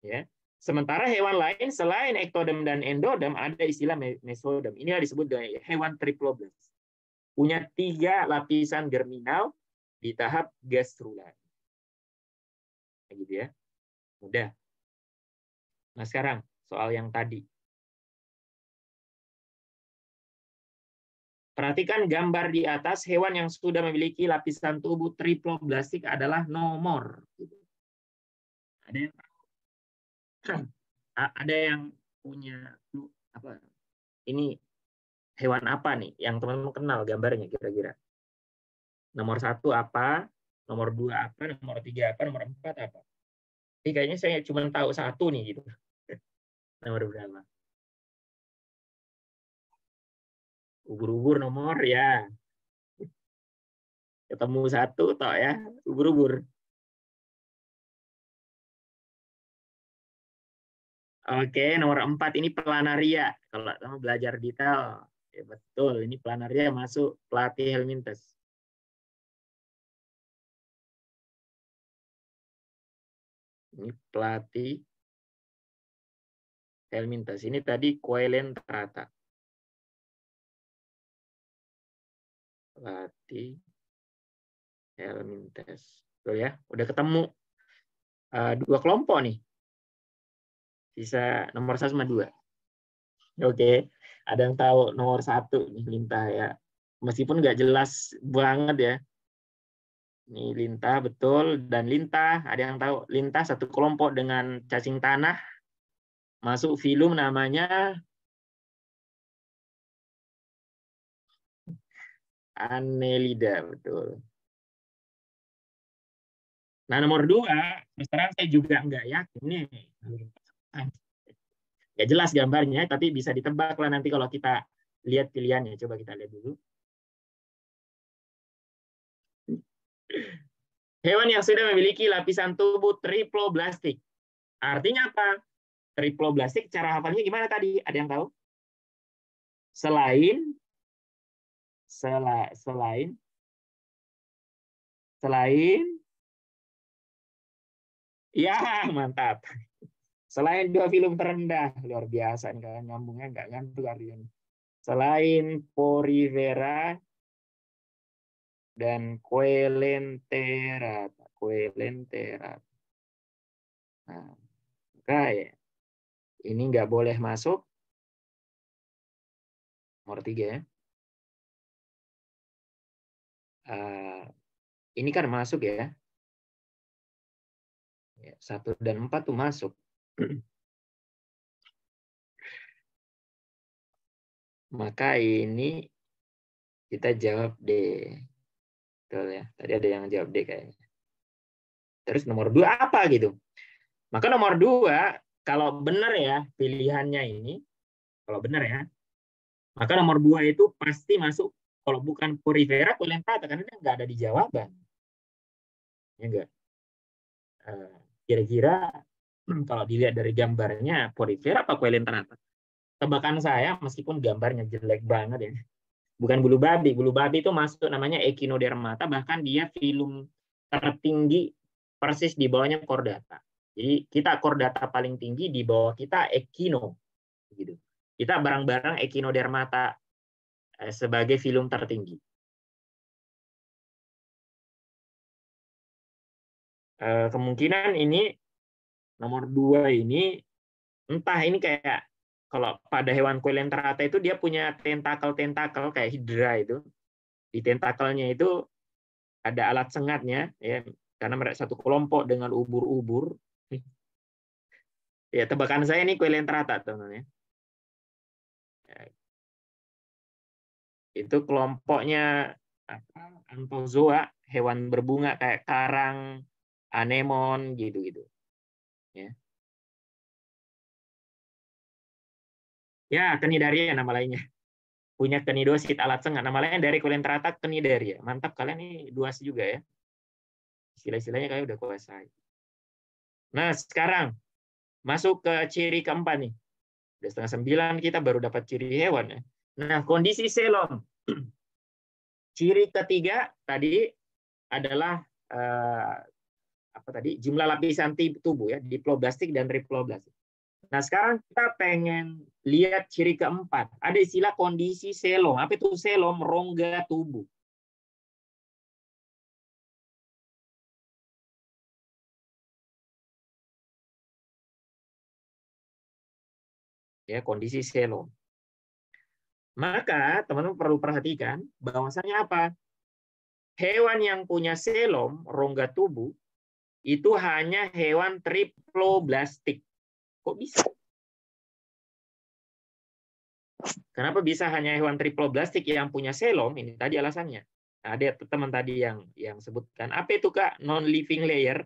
Ya. Sementara hewan lain selain ektodem dan endodem ada istilah mesodem. Inilah disebut dengan hewan triploblastik. Punya 3 lapisan germinal di tahap gastrula. Gitu ya. Mudah. Nah, sekarang soal yang tadi. Perhatikan gambar di atas, hewan yang sudah memiliki lapisan tubuh triploblastik adalah nomor. Ada yang punya apa? Ini hewan apa nih yang teman-teman kenal gambarnya kira-kira? Nomor 1 apa? Nomor 2 apa? Nomor 3 apa? Nomor 4 apa? Ini kayaknya saya cuma tahu 1 nih gitu. Nomor berapa? Ubur-ubur nomor ya. Ketemu 1 toh ya, ubur-ubur. Oke, nomor 4 ini planaria. Kalau kamu belajar detail, ya betul. Ini planaria masuk Platyhelminthes. Ini Platyhelminthes. Ini tadi Coelentrata. Platyhelminthes. Tuh ya, udah ketemu. dua kelompok nih. Sisa nomor 1 sama 2. Oke. Ada yang tahu nomor 1 nih, lintah ya. Meskipun nggak jelas banget ya. Ini lintah betul, dan lintah ada yang tahu lintah satu kelompok dengan cacing tanah masuk filum namanya Annelida, betul. Nah, nomor 2, terus terang saya juga nggak yakin nih. Nggak jelas gambarnya, tapi bisa ditebak lah nanti kalau kita lihat pilihannya. Coba kita lihat dulu. Hewan yang sudah memiliki lapisan tubuh triploblastik. Artinya apa? Triploblastik, cara hafalnya gimana tadi? Ada yang tahu? Selain ya, mantap. Selain 2 film terendah, luar biasa nih, kalian nyambungnya nggak ngantuk hari ini. Selain Porifera dan Coelenterata. Nah, maka ya, ini nggak boleh masuk. Nomor 3 ya. Ini kan masuk ya. 1 dan 4 tuh masuk. Maka ini kita jawab D. Betul ya. Tadi ada yang jawab D kayaknya. Terus nomor 2 apa gitu? Maka nomor 2, kalau benar ya pilihannya ini, kalau benar ya, maka nomor 2 itu pasti masuk. Kalau bukan Porifera, Coelenterata, karena dia nggak ada di jawaban. Ya enggak? Kira-kira kalau dilihat dari gambarnya, Porifera apa Coelenterata? Tebakan saya, meskipun gambarnya jelek banget ya, bukan bulu babi. Bulu babi itu masuk namanya Echinodermata, bahkan dia filum tertinggi persis di bawahnya Chordata. Jadi kita Chordata paling tinggi, di bawah kita Echino. Gitu. Kita bareng-bareng Echinodermata sebagai filum tertinggi. Kemungkinan ini nomor 2 ini, entah ini kayak kalau pada hewan Coelenterata itu dia punya tentakel kayak hidra itu. Di tentakelnya itu ada alat sengatnya ya, karena mereka satu kelompok dengan ubur-ubur. Ya, tebakan saya ini Coelenterata, teman-teman ya. Itu kelompoknya apa? Anthozoa, hewan berbunga kayak karang, anemon gitu-gitu. Ya. Ya, Cnidaria nama lainnya. Punya cnidosit alat sengat. Nama lainnya dari Coelenterata Cnidaria. Mantap, kalian ini 2 juga ya. Istilah-istilahnya kalian udah kuasai. Nah, sekarang masuk ke ciri keempat nih. Udah 8:30 kita baru dapat ciri hewan ya. Nah, kondisi selom. Ciri ketiga tadi adalah apa tadi? Jumlah lapisan tubuh ya, diploblastik dan triploblastik. Nah, sekarang kita pengen lihat ciri keempat. Ada istilah kondisi selom. Apa itu selom? Rongga tubuh. Ya, kondisi selom. Maka teman-teman perlu perhatikan bahwasanya apa? Hewan yang punya selom, rongga tubuh, itu hanya hewan triploblastik. Kok bisa? Kenapa bisa hanya hewan triploblastik yang punya selom? Ini tadi alasannya. Nah, ada teman tadi yang sebutkan. Apa itu, Kak? Non-living layer.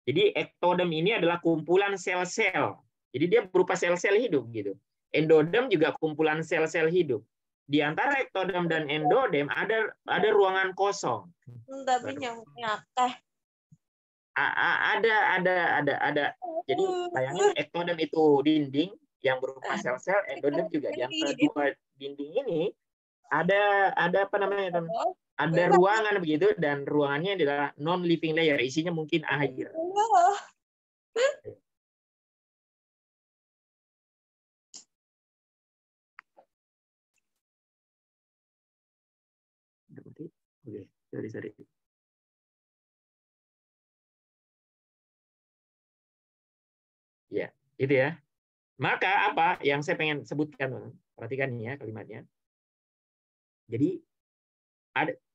Jadi ektodem ini adalah kumpulan sel-sel. Jadi dia berupa sel-sel hidup gitu. Endodem juga kumpulan sel-sel hidup. Di antara ektodem dan endodem ada ruangan kosong.
Tapi nyamuknya teh.
Ada. Jadi bayangin ektodem itu dinding yang berupa sel-sel, endodem juga. Yang kedua dinding ini ada apa namanya, teman? Ada ruangan begitu, dan ruangannya adalah non living layer, isinya mungkin air. Oke, sorry. Gitu ya. Maka apa yang saya pengen sebutkan, perhatikan ya kalimatnya. Jadi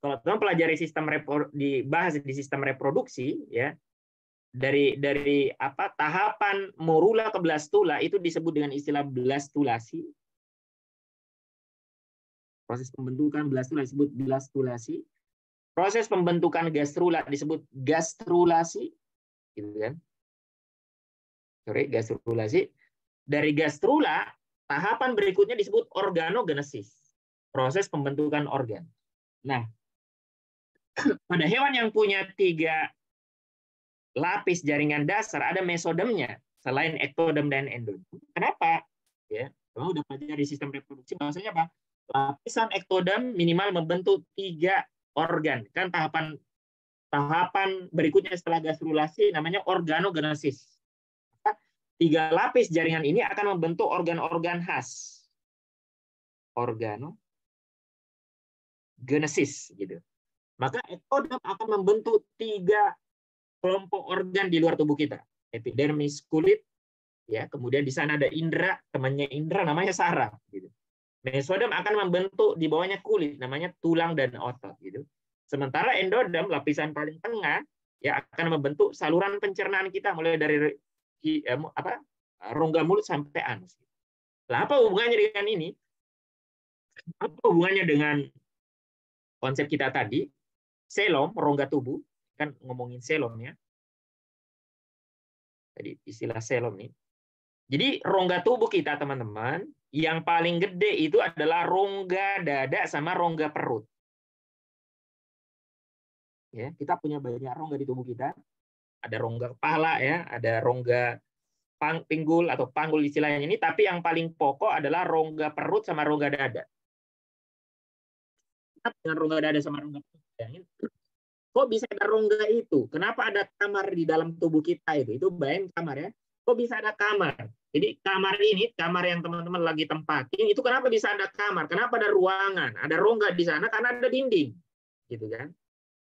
kalau teman pelajari sistem dibahas di sistem reproduksi ya, dari apa tahapan morula ke blastula itu disebut dengan istilah blastulasi. Proses pembentukan blastula disebut blastulasi. Proses pembentukan gastrula disebut gastrulasi, gitu kan? Gastrulasi. Dari gastrula, tahapan berikutnya disebut organogenesis. Proses pembentukan organ. Nah, pada hewan yang punya 3 lapis jaringan dasar, ada mesodemnya selain ektodem dan endodem. Kenapa? Ya, kalau udah pelajari sistem reproduksi, bahwasanya apa? Lapisan ektodem minimal membentuk 3 organ. Kan tahapan berikutnya setelah gastrulasi namanya organogenesis. 3 lapis jaringan ini akan membentuk organ-organ khas. Organogenesis gitu. Maka ektodem akan membentuk 3 kelompok organ di luar tubuh kita. Epidermis, kulit, ya, kemudian di sana ada indera, temannya indera namanya saraf gitu. Mesodem akan membentuk di bawahnya kulit, namanya tulang dan otot gitu. Sementara endodem, lapisan paling tengah, ya akan membentuk saluran pencernaan kita mulai dari rongga mulut sampai anus. Lah apa hubungannya dengan ini? Apa hubungannya dengan konsep kita tadi? Selom, rongga tubuh, kan ngomongin selom ya. Jadi istilah selom nih. Jadi rongga tubuh kita teman-teman, yang paling gede itu adalah rongga dada sama rongga perut. Ya, kita punya banyak rongga di tubuh kita. Ada rongga kepala ya, ada rongga pinggul atau panggul istilahnya ini, tapi yang paling pokok adalah rongga perut sama rongga dada. Dengan rongga dada sama rongga perut, kok bisa ada rongga itu? Kenapa ada kamar di dalam tubuh kita itu? Itu bayang kamar ya. Kok bisa ada kamar? Jadi kamar ini, kamar yang teman-teman lagi tempatin, itu kenapa bisa ada kamar? Kenapa ada ruangan? Ada rongga di sana karena ada dinding. Gitu kan?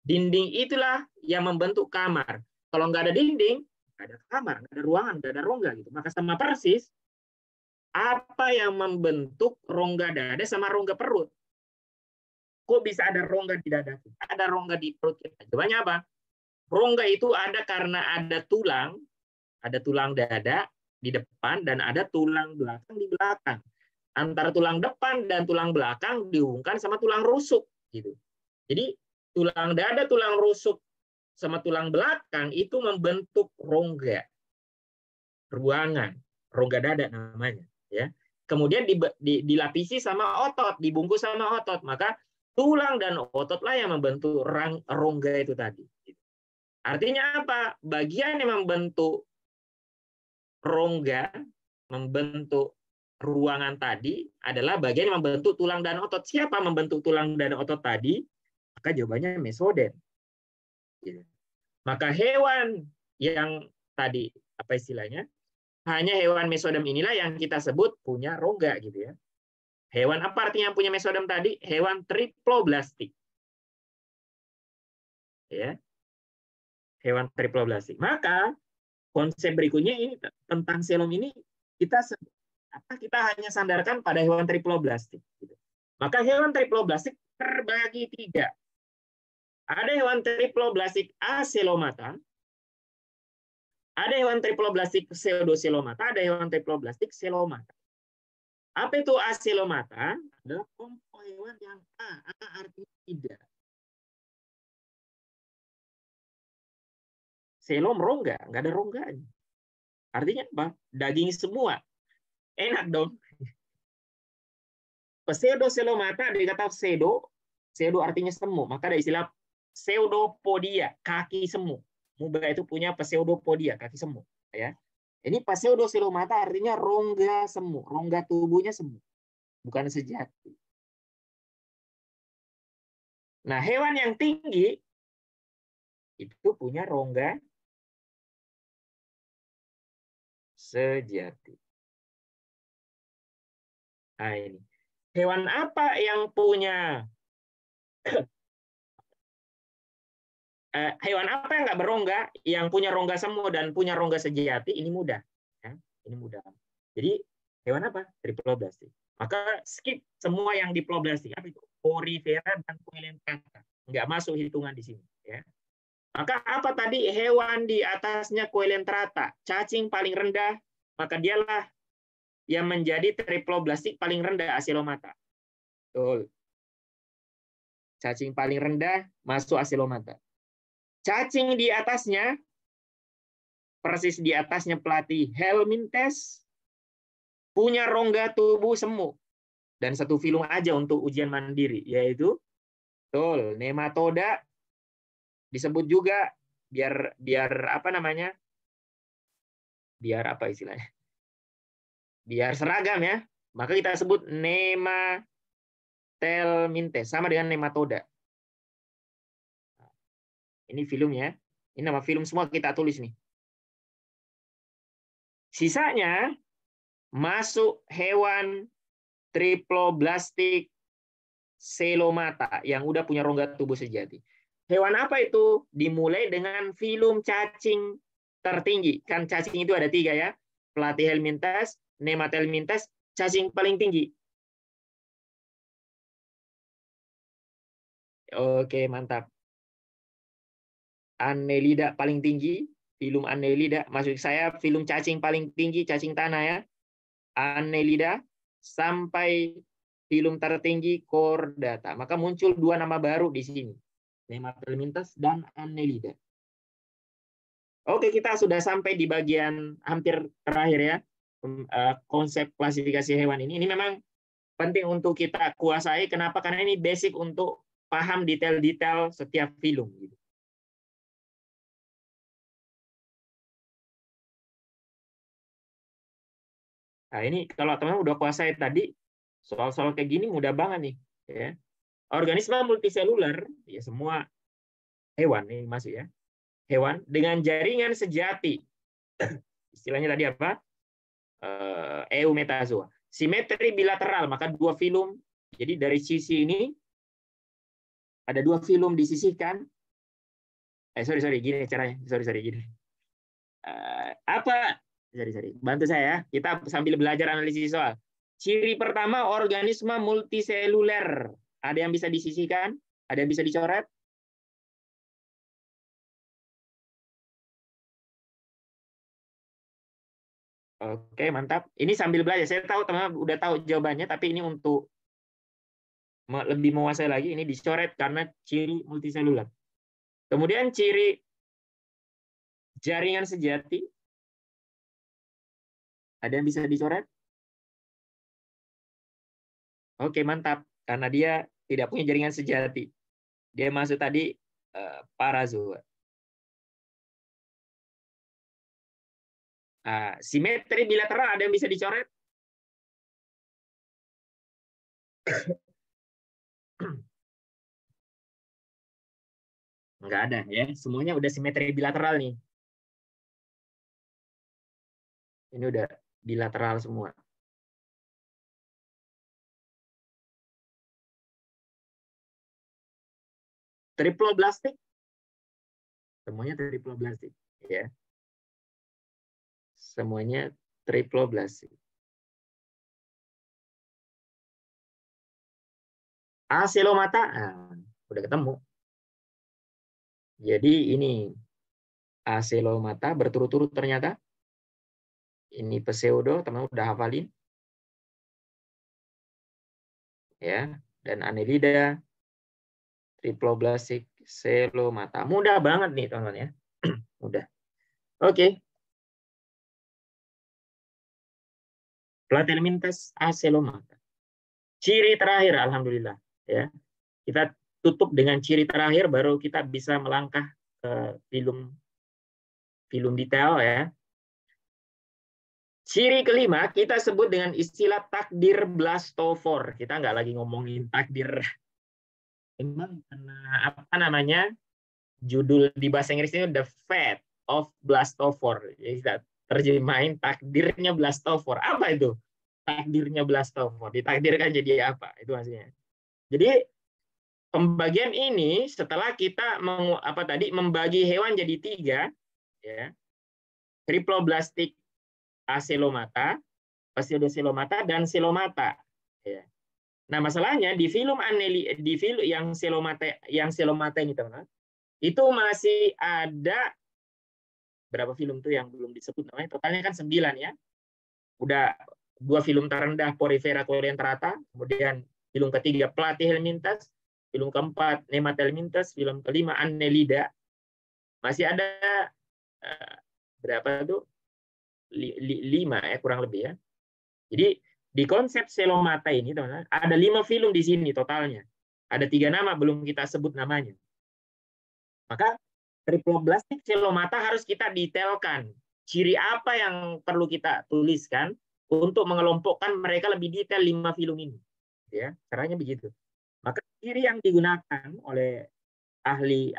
Dinding itulah yang membentuk kamar. Kalau nggak ada dinding, nggak ada kamar, nggak ada ruangan, nggak ada rongga. Gitu. Maka sama persis, apa yang membentuk rongga dada sama rongga perut? Kok bisa ada rongga di dada kita? Ada rongga di perut kita. Jawabannya apa? Rongga itu ada karena ada tulang dada di depan dan ada tulang belakang di belakang. Antara tulang depan dan tulang belakang dihubungkan sama tulang rusuk gitu. Jadi tulang dada, tulang rusuk sama tulang belakang itu membentuk rongga. Ruangan, rongga dada namanya, ya. Kemudian dilapisi sama otot, dibungkus sama otot. Maka tulang dan ototlah yang membentuk rongga itu tadi. Artinya apa? Bagian yang membentuk rongga, membentuk ruangan tadi adalah bagian yang membentuk tulang dan otot. Siapa membentuk tulang dan otot tadi? Maka jawabannya mesodem. Maka hewan yang tadi apa istilahnya? Hanya hewan mesodem inilah yang kita sebut punya rongga gitu ya. Hewan apa artinya yang punya mesodem tadi? Hewan triploblastik. Ya. Hewan triploblastik. Maka konsep berikutnya ini tentang selom ini kita hanya sandarkan pada hewan triploblastik. Maka hewan triploblastik terbagi 3. Ada hewan triploblastik aselomata, ada hewan triploblastik pseudoselomata, ada hewan triploblastik selomata. Apa itu aselomata? Adalah kelompok hewan yang A artinya tidak. Selom rongga, nggak ada rongganya. Artinya apa? Daging semua. Enak dong. Pseudoselomata dikata pseudo artinya semu. Maka ada istilah pseudopodia, kaki semu. Muba itu punya pseudopodia, kaki semu. Ya. Ini pseudoselomata artinya rongga semu, rongga tubuhnya semu, bukan sejati. Nah, hewan yang tinggi itu punya rongga sejati. Nah, ini. Hewan apa yang punya hewan apa yang nggak berongga, yang punya rongga semu dan punya rongga sejati? Ini mudah. Ini mudah. Jadi hewan apa? Triploblastik. Maka skip semua yang diploblastik. Apa itu? Porifera dan coelenterata. Nggak masuk hitungan di sini. Ya. Maka apa tadi hewan di atasnya coelenterata? Cacing paling rendah, maka dialah yang menjadi triploblastik paling rendah asilomata. Betul. Cacing paling rendah masuk asilomata. Cacing di atasnya, persis di atasnya pelatih helminthes, punya rongga tubuh semu. Dan satu filum aja untuk ujian mandiri, yaitu betul, nematoda disebut juga biar apa namanya? Biar apa istilahnya? Biar seragam ya. Maka kita sebut nematelminthes sama dengan nematoda. Ini filmnya. Ini nama film semua kita tulis nih. Sisanya masuk hewan triploblastik selomata yang udah punya rongga tubuh sejati. Hewan apa itu? Dimulai dengan filum cacing tertinggi. Kan cacing itu ada 3 ya. Platyhelminthes, nematelminthes, cacing paling tinggi. Oke, mantap. Annelida paling tinggi, filum Annelida. Maksud saya filum cacing paling tinggi, cacing tanah ya. Annelida sampai filum tertinggi Chordata. Maka muncul 2 nama baru di sini. Nematelminthes dan Annelida. Oke, kita sudah sampai di bagian hampir terakhir ya. Konsep klasifikasi hewan ini. Ini memang penting untuk kita kuasai. Kenapa? Karena ini basic untuk paham detail-detail setiap filum. Nah, ini kalau teman-teman udah kuasai tadi, soal-soal kayak gini mudah banget nih. Ya. Organisme multiseluler, ya semua hewan ini masuk ya. Hewan dengan jaringan sejati. Istilahnya tadi apa? Eumetazoa. Simetri bilateral, maka 2 filum. Jadi dari sisi ini ada 2 filum disisihkan. Sorry, gini caranya. Sorry, gini. Sorry. Bantu saya ya. Kita sambil belajar analisis soal. Ciri pertama, organisme multiseluler. Ada yang bisa disisihkan? Ada yang bisa dicoret? Oke, mantap. Ini sambil belajar. Saya tahu teman-teman udah tahu jawabannya, tapi ini untuk lebih menguasai lagi. Ini dicoret karena ciri multiseluler. Kemudian ciri jaringan sejati. Ada yang bisa dicoret? Oke, mantap. Karena dia tidak punya jaringan sejati. Dia masuk tadi parazoa. Simetri bilateral ada yang bisa dicoret? Enggak ada ya. Semuanya udah simetri bilateral nih. Ini udah bilateral semua. Triploblastik. Semuanya triploblastik ya. Semuanya triploblastik. Asilomata, udah ketemu. Jadi ini Asilomata berturut-turut ternyata. Ini pseudo, teman-teman udah hafalin. Ya, dan Annelida, triploblastik, selomata. Mudah banget nih, teman-teman ya. Mudah. Oke. Platyhelminthes asilomata. Ciri terakhir, alhamdulillah. Ya, kita tutup dengan ciri terakhir, baru kita bisa melangkah ke film detail ya. Ciri kelima kita sebut dengan istilah takdir blastophore. Kita nggak lagi ngomongin takdir. Emang apa namanya? Judul di bahasa Inggris ini The Fate of Blastophore. Jadi kita terjemahin takdirnya blastophore. Apa itu? Takdirnya blastophore. Ditakdirkan jadi apa? Itu maksudnya. Jadi pembagian ini setelah kita membagi hewan jadi 3, ya. Triploblastik acelomata, pseudocelomata, dan celomata. Ya. Nah, masalahnya di filum di filum yang celomata ini, teman-teman, itu masih ada berapa film tuh yang belum disebut namanya? Totalnya kan 9 ya. Udah 2 film terendah Porifera coelenterata, kemudian film ketiga Platyhelminthes, film keempat Nematelmintes, film kelima Annelida. Masih ada berapa tuh? 5 ya, kurang lebih ya. Jadi di konsep celomata ini, teman-teman, ada 5 film di sini totalnya. Ada 3 nama belum kita sebut namanya. Maka triploblastik celomata harus kita detailkan. Ciri apa yang perlu kita tuliskan untuk mengelompokkan mereka lebih detail 5 film ini. Ya, caranya begitu. Maka ciri yang digunakan oleh ahli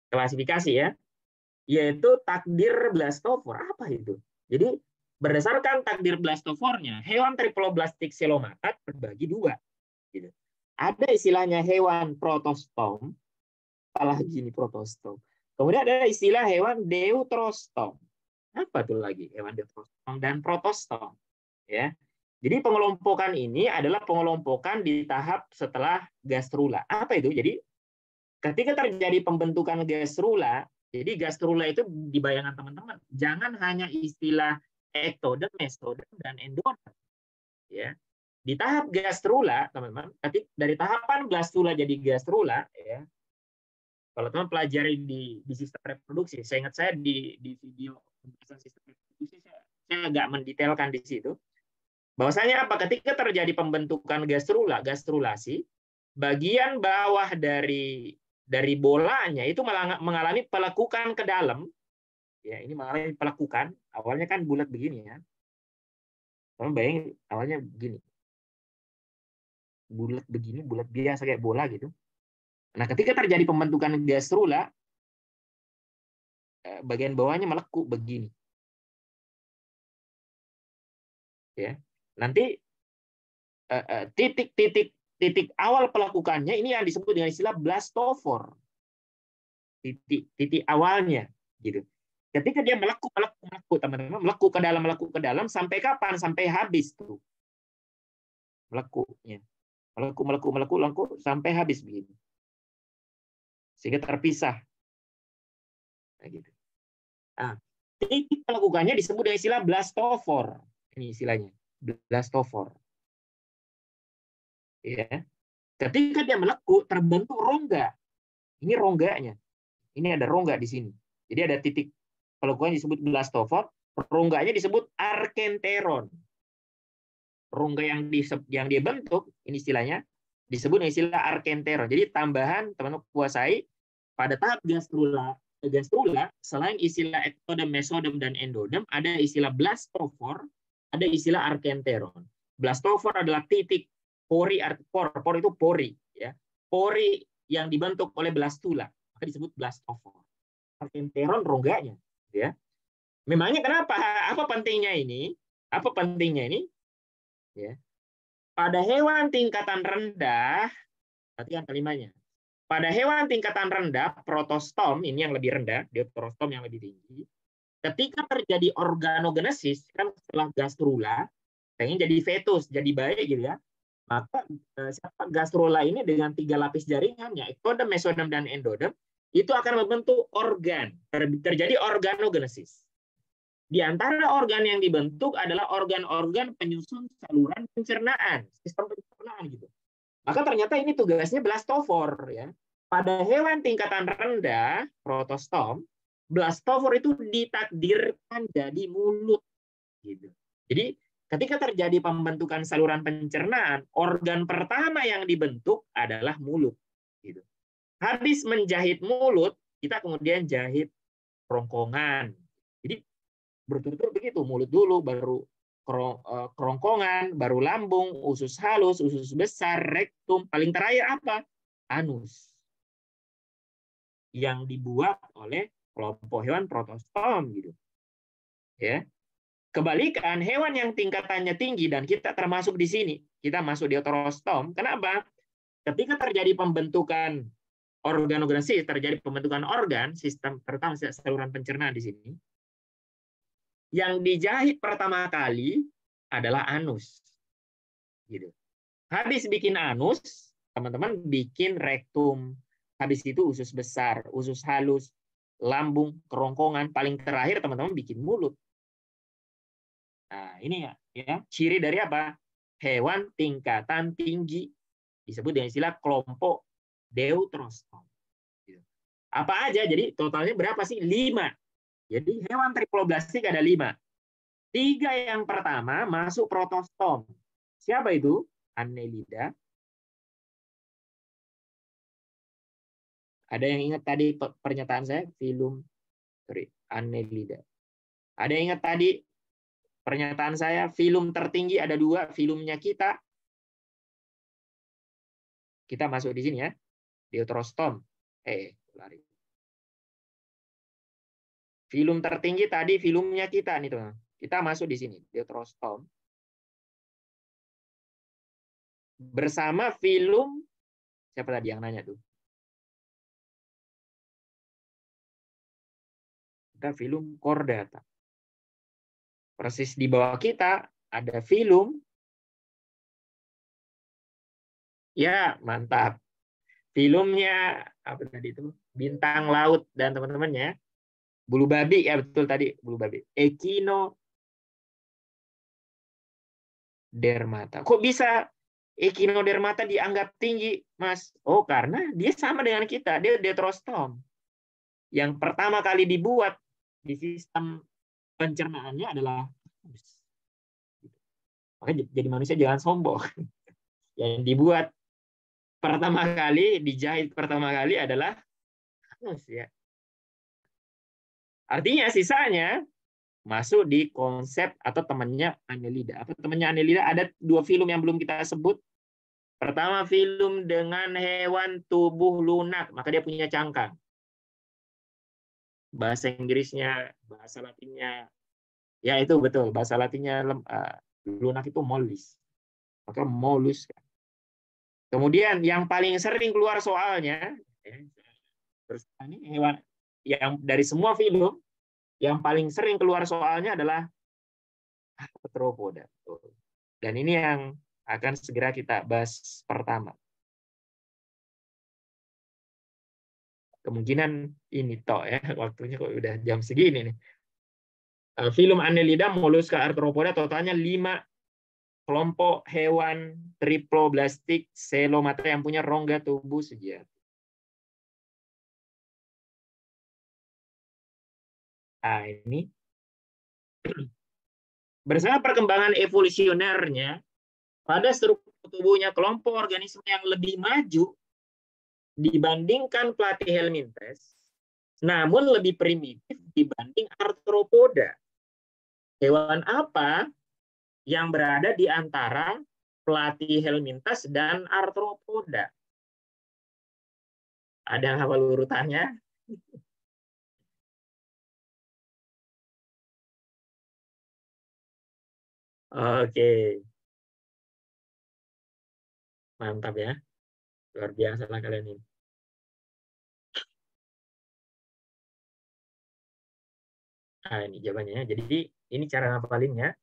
klasifikasi ya, yaitu takdir blastofor. Apa itu? Jadi berdasarkan takdir blastofornya, hewan triploblastik celomata terbagi 2. Gitu. Ada istilahnya hewan protostom, apalagi ini protostom. Kemudian ada istilah hewan deuterostom. Apa tuh lagi hewan deuterostom dan protostom? Ya. Jadi pengelompokan ini adalah pengelompokan di tahap setelah gastrula. Apa itu? Jadi ketika terjadi pembentukan gastrula, jadi gastrula itu di bayangan teman-teman, jangan hanya istilah ektodem, mesodem, dan endodem. Ya. Di tahap gastrula, teman-teman, dari tahapan blastula jadi gastrula, ya, kalau teman pelajari di sistem reproduksi, saya ingat saya di video pembahasan sistem reproduksi, saya agak mendetailkan di situ. Bahwasanya apa? Ketika terjadi pembentukan gastrulasi, bagian bawah dari bolanya itu mengalami pelekukan ke dalam. Ya, ini mengalami pelekukan. Awalnya kan bulat begini ya. Teman bayangin awalnya begini. Bulat begini, bulat biasa kayak bola gitu. Nah, ketika terjadi pembentukan gastrula, bagian bawahnya melekuk begini. Ya. Nanti titik awal pelekukannya ini yang disebut dengan istilah blastofor. Titik awalnya gitu. Ketika dia melekuk teman-teman, melekuk ke dalam sampai kapan? Sampai habis tuh. Melekuknya. Melekuk sampai habis begini. Sehingga terpisah. Nah, gitu. Nah, titik pelekukannya disebut dengan istilah blastofor. Ini istilahnya, blastofor. Ya. Ketika dia melekuk, terbentuk rongga. Ini rongganya. Ini ada rongga di sini. Jadi ada titik pelekukannya disebut blastofor, rongganya disebut arkenteron. Rongga yang dia bentuk, ini istilahnya, disebut istilah arkenteron. Jadi tambahan, teman-teman kuasai, pada tahap gastrula, selain istilah ektodem, mesodem, dan endodem, ada istilah blastofor, ada istilah arkenteron. Blastofor adalah titik pori, por itu pori, ya, pori yang dibentuk oleh blastula, maka disebut blastofor. Arkenteron rongganya, ya. Memangnya kenapa? Apa pentingnya ini? Apa pentingnya ini? Ya. Pada hewan tingkatan rendah, perhatikan kalimatnya. Pada hewan tingkatan rendah, protostom ini yang lebih rendah, deuterostom yang lebih tinggi. Ketika terjadi organogenesis, kan setelah gastrula, pengen jadi fetus, jadi bayi gitu ya. Maka gastrula ini dengan 3 lapis jaringannya, ektodem, mesodem, dan endodem, itu akan membentuk organ. Terjadi organogenesis. Di antara organ yang dibentuk adalah organ-organ penyusun saluran pencernaan, sistem pencernaan gitu. Maka ternyata ini tugasnya blastofor ya. Pada hewan tingkatan rendah, protostom, blastofor itu ditakdirkan jadi mulut gitu. Jadi ketika terjadi pembentukan saluran pencernaan, organ pertama yang dibentuk adalah mulut gitu. Habis menjahit mulut, kita kemudian jahit kerongkongan. Jadi berturut-turut begitu, mulut dulu, baru kerongkongan, baru lambung, usus halus, usus besar, rektum, paling terakhir apa? Anus. Yang dibuat oleh kelompok hewan protostom gitu. Ya. Kebalikan, hewan yang tingkatannya tinggi dan kita termasuk di sini, kita masuk di deuterostom. Kenapa? Ketika terjadi pembentukan organogenesis, terjadi pembentukan organ, sistem terutama saluran pencernaan di sini, Yang dijahit pertama kali adalah anus. Gitu. Habis bikin anus, teman-teman bikin rektum. Habis itu usus besar, usus halus, lambung, kerongkongan. Paling terakhir teman-teman bikin mulut. Nah, ini ya ciri dari apa? Hewan tingkatan tinggi. Disebut dengan istilah kelompok Deuterostome. Apa aja? Jadi totalnya berapa sih? 5. Jadi hewan triploblastik ada 5. 3 yang pertama masuk protostom. Siapa itu? Annelida. Ada yang ingat tadi pernyataan saya? Filum Annelida. Ada yang ingat tadi pernyataan saya? Filum tertinggi ada 2. Filumnya kita. Kita masuk di sini ya. Deuterostome. Lari. Filum tertinggi tadi filumnya kita nih teman. Kita masuk di sini, Deuterostome. Bersama filum siapa tadi yang nanya tuh? Kita filum Chordata. Persis di bawah kita ada filum. Ya, mantap. Filumnya apa tadi itu? Bintang laut dan teman-temannya. Bulu babi ya betul tadi bulu babi. Echinodermata. Kok bisa Echinodermata dianggap tinggi, Mas? Oh, karena dia sama dengan kita, dia Deuterostome. Yang pertama kali dibuat di sistem pencernaannya adalah makanya jadi manusia jangan sombong. Yang dibuat pertama kali, dijahit pertama kali adalah ya. Artinya sisanya masuk di konsep atau temannya Annelida. Apa temannya Annelida? Ada 2 film yang belum kita sebut. Pertama, film dengan hewan tubuh lunak, maka dia punya cangkang. Bahasa Inggrisnya, bahasa Latinnya, ya itu betul. Bahasa Latinnya lunak itu mollis. Maka molus. Kemudian yang paling sering keluar soalnya, terus ini hewan yang dari semua film yang paling sering keluar soalnya adalah arthropoda. Dan ini yang akan segera kita bahas pertama. Kemungkinan ini toh ya, waktunya kok udah jam segini nih. Film Annelida, Mollusca, arthropoda totalnya 5 kelompok hewan triploblastik selomata yang punya rongga tubuh sejati. Nah, ini bersama perkembangan evolusionernya pada struktur tubuhnya kelompok organisme yang lebih maju dibandingkan Platyhelminthes, namun lebih primitif dibanding arthropoda. Hewan apa yang berada di antara Platyhelminthes dan arthropoda? Ada yang hafal urutannya? Oke. Mantap ya. Luar biasa lah kalian ini. Nah, ini jawabannya. Jadi ini cara ngapalinnya.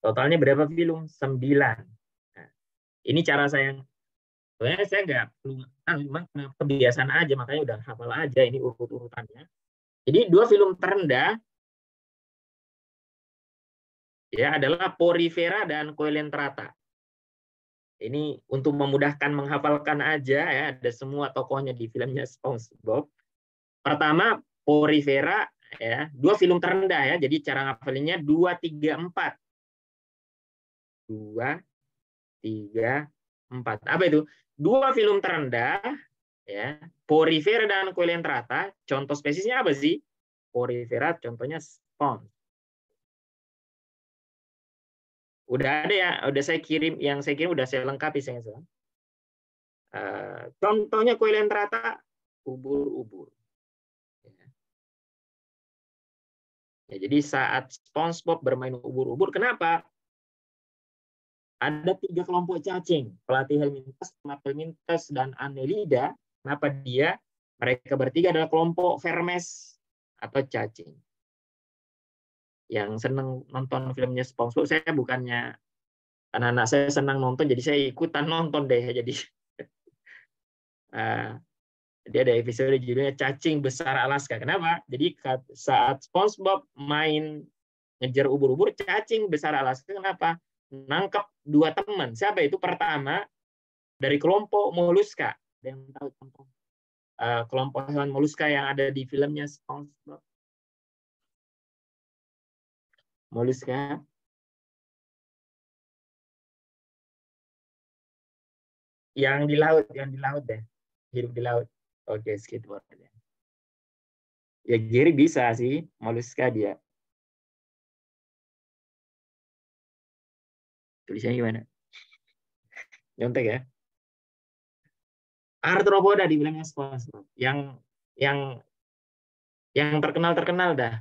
Totalnya berapa film? 9. Nah, ini cara saya. Sebenarnya saya nggak perlu, memang kebiasaan aja, makanya udah hafal aja ini urut-urutannya. Jadi 2 film terendah ya adalah Porifera dan Coelenterata. Ini untuk memudahkan menghafalkan aja ya, ada semua tokohnya di filmnya SpongeBob. Pertama Porifera ya, 2 film terendah ya. Jadi cara ngafalinnya 2 3 4. 2 3 4. Apa itu? 2 film terendah ya. Porifera dan Coelenterata, contoh spesiesnya apa sih? Porifera contohnya sponge. Udah ada ya, udah saya kirim, yang saya kirim udah saya lengkapi saya. Contohnya Coelenterata ubur-ubur. Ya, jadi saat SpongeBob bermain ubur-ubur, kenapa? Ada 3 kelompok cacing, Platyhelminthes, Helminthes, dan Annelida. Kenapa dia? Mereka bertiga adalah kelompok vermes atau cacing. yang seneng nonton filmnya SpongeBob. Saya bukannya anak-anak saya senang nonton, jadi saya ikutan nonton deh. Jadi dia ada episode judulnya Cacing Besar Alaska. Kenapa? Jadi saat SpongeBob main ngejar ubur-ubur, cacing besar Alaska kenapa? Nangkap 2 teman. Siapa itu? Pertama dari kelompok moluska. Ada yang tahu kelompok hewan moluska yang ada di filmnya SpongeBob? Moluska. Yang di laut deh. Hidup di laut. Oke, Squidward. Ya, Gary bisa sih, moluska dia. Tulisannya gimana? Nyontek ya. Arthropoda di filmnya SpongeBob. Yang terkenal dah.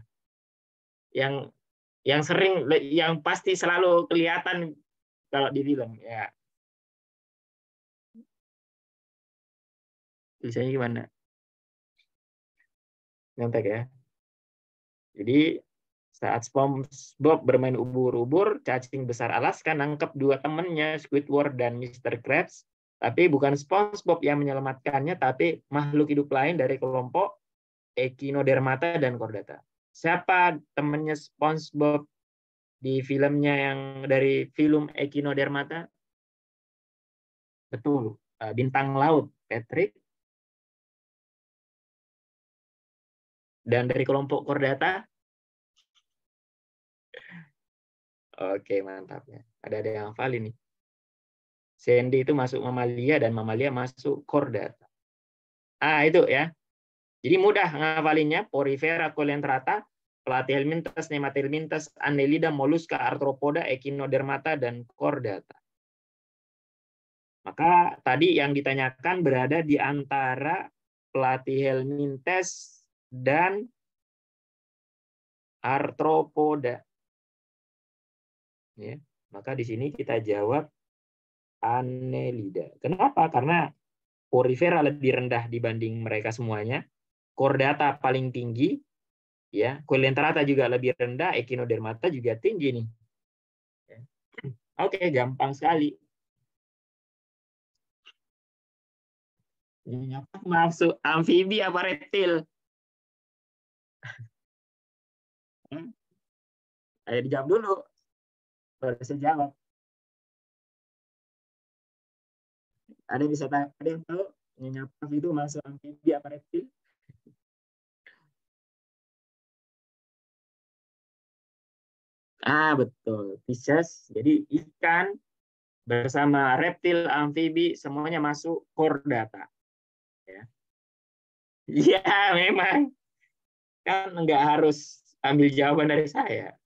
Yang sering, yang pasti selalu kelihatan kalau di film ya. Tulisannya gimana? Nyontek ya. Jadi saat SpongeBob bermain ubur-ubur, cacing besar Alaska nangkep 2 temannya, Squidward dan Mr. Krabs. Tapi bukan SpongeBob yang menyelamatkannya, tapi makhluk hidup lain dari kelompok Echinodermata dan Chordata. Siapa temannya SpongeBob di filmnya yang dari film Echinodermata? Betul, bintang laut Patrick. Dan dari kelompok Chordata? Oke, mantap ya. Ada yang hafal ini. Sandy itu masuk mamalia dan mamalia masuk Chordata. Itu ya. Jadi mudah ngafalinnya. Porifera, Coelenterata, Platyhelminthes, Nemathelminthes, Annelida, Mollusca, Arthropoda, Echinodermata, dan Chordata. Maka tadi yang ditanyakan berada di antara Platyhelminthes dan Arthropoda. Ya, maka di sini kita jawab Annelida. Kenapa? Karena Porifera lebih rendah dibanding mereka semuanya. Chordata paling tinggi, ya. Coelenterata juga lebih rendah, Echinodermata juga tinggi nih. Oke, gampang sekali. Ini masuk amfibi apa reptil? Ayo dijawab dulu. Baru saya jawab. Ada yang tahu Nyonya Puff itu masuk amfibi apa reptil? Betul. Pisces. Jadi ikan bersama reptil, amfibi semuanya masuk Chordata. Ya. Iya, memang. Kan nggak harus ambil jawaban dari saya.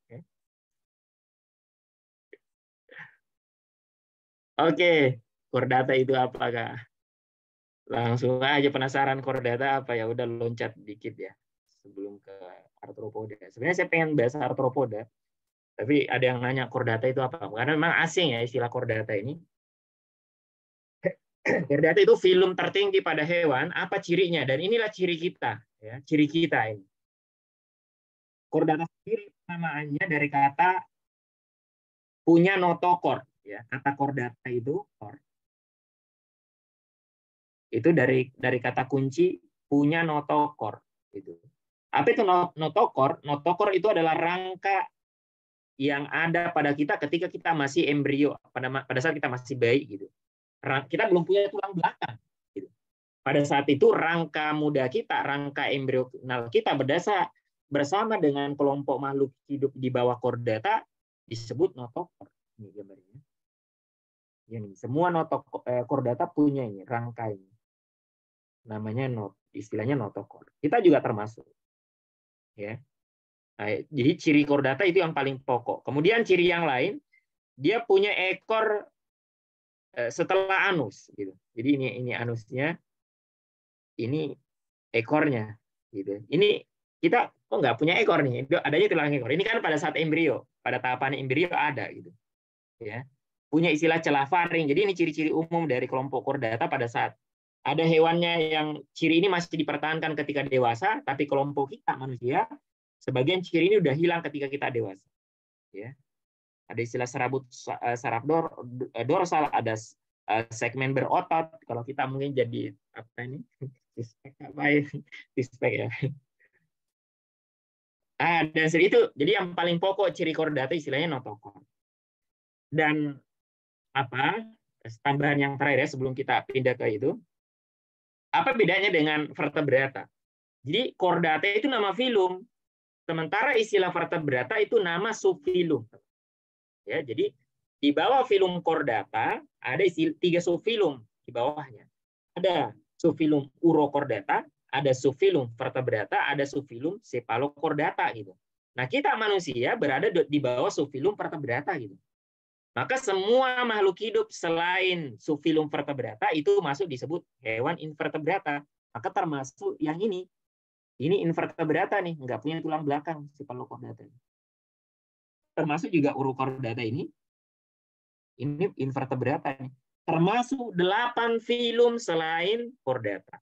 Oke, Chordata itu apakah? Langsung aja penasaran Chordata apa ya? Udah loncat dikit ya sebelum ke Arthropoda. Sebenarnya saya pengen bahas Arthropoda, tapi ada yang nanya Chordata itu apa? Karena memang asing ya istilah Chordata ini. Chordata itu filum tertinggi pada hewan. Apa cirinya? Dan inilah ciri kita, ya, ciri kita ini. Chordata sendiri namaannya dari kata punya notochord, ya. Kata Chordata itu dari kata kunci punya notochord itu. Apa itu notochord? Notochord itu adalah rangka yang ada pada kita ketika kita masih embrio, pada saat kita masih bayi gitu. Kita belum punya tulang belakang gitu. Pada saat itu rangka muda kita, rangka embrional kita bersama dengan kelompok makhluk hidup di bawah Chordata disebut notochord. Ini gambarnya. Ini semua Chordata punya ini rangka ini. Namanya istilahnya notochord. Kita juga termasuk. Ya. Nah, jadi ciri Chordata itu yang paling pokok. Kemudian ciri yang lain, dia punya ekor setelah anus gitu. Jadi ini anusnya, ini ekornya gitu. Ini kita kok nggak punya ekor nih, adanya tulang ekor. Ini kan pada saat embrio, pada tahapan embrio ada gitu. Ya. Punya istilah celah faring. Jadi ini ciri-ciri umum dari kelompok Chordata pada saat ada hewannya yang ciri ini masih dipertahankan ketika dewasa, tapi kelompok kita manusia Sebagian ciri ini udah hilang ketika kita dewasa. Ya. Ada istilah saraf dorsal, ada segmen berotot. Kalau kita mungkin jadi apa ini? Tispek ya. Dan itu jadi yang paling pokok ciri kordata istilahnya notokord. Dan apa? Tambahan yang terakhir ya sebelum kita pindah ke itu. Apa bedanya dengan vertebrata? Jadi kordata itu nama filum, sementara istilah vertebrata itu nama subfilum. Ya, jadi di bawah filum kordata ada 3 subfilum di bawahnya. Ada subfilum urokordata, ada subfilum vertebrata, ada subfilum cephalokordata gitu. Nah, kita manusia berada di bawah subfilum vertebrata gitu. Maka semua makhluk hidup selain subfilum vertebrata itu masuk disebut hewan invertebrata. Maka termasuk yang ini. Ini invertebrata nih, nggak punya tulang belakang cephalokordata. Termasuk juga urokordata ini invertebrata nih. Termasuk 8 filum selain kordata.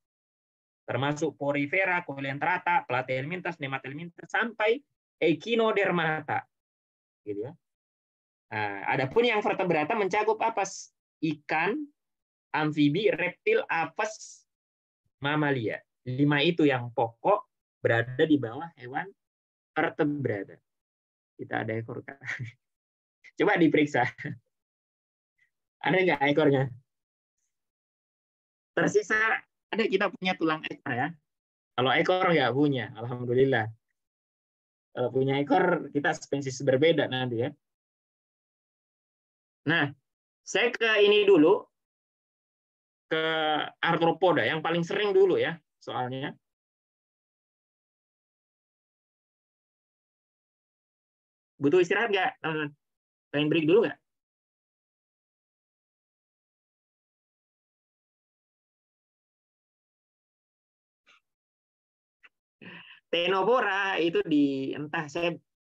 Termasuk Porifera, Coelenterata, Platyhelminthes, Nemathelminthes sampai Echinodermata. Gitu ya. Nah, adapun yang vertebrata mencakup apa? Ikan, amfibi, reptil, apes, mamalia. 5 itu yang pokok berada di bawah hewan vertebrata. Kita ada ekor. Coba diperiksa. Ada nggak ekornya? Tersisa ada, kita punya tulang ekor ya. Kalau ekor nggak punya, alhamdulillah. Kalau punya ekor kita spesies berbeda nanti ya. Nah, saya ke ini dulu, ke arthropoda yang paling sering dulu ya soalnya. Butuh istirahat nggak? Pengen break dulu nggak? Ctenophora itu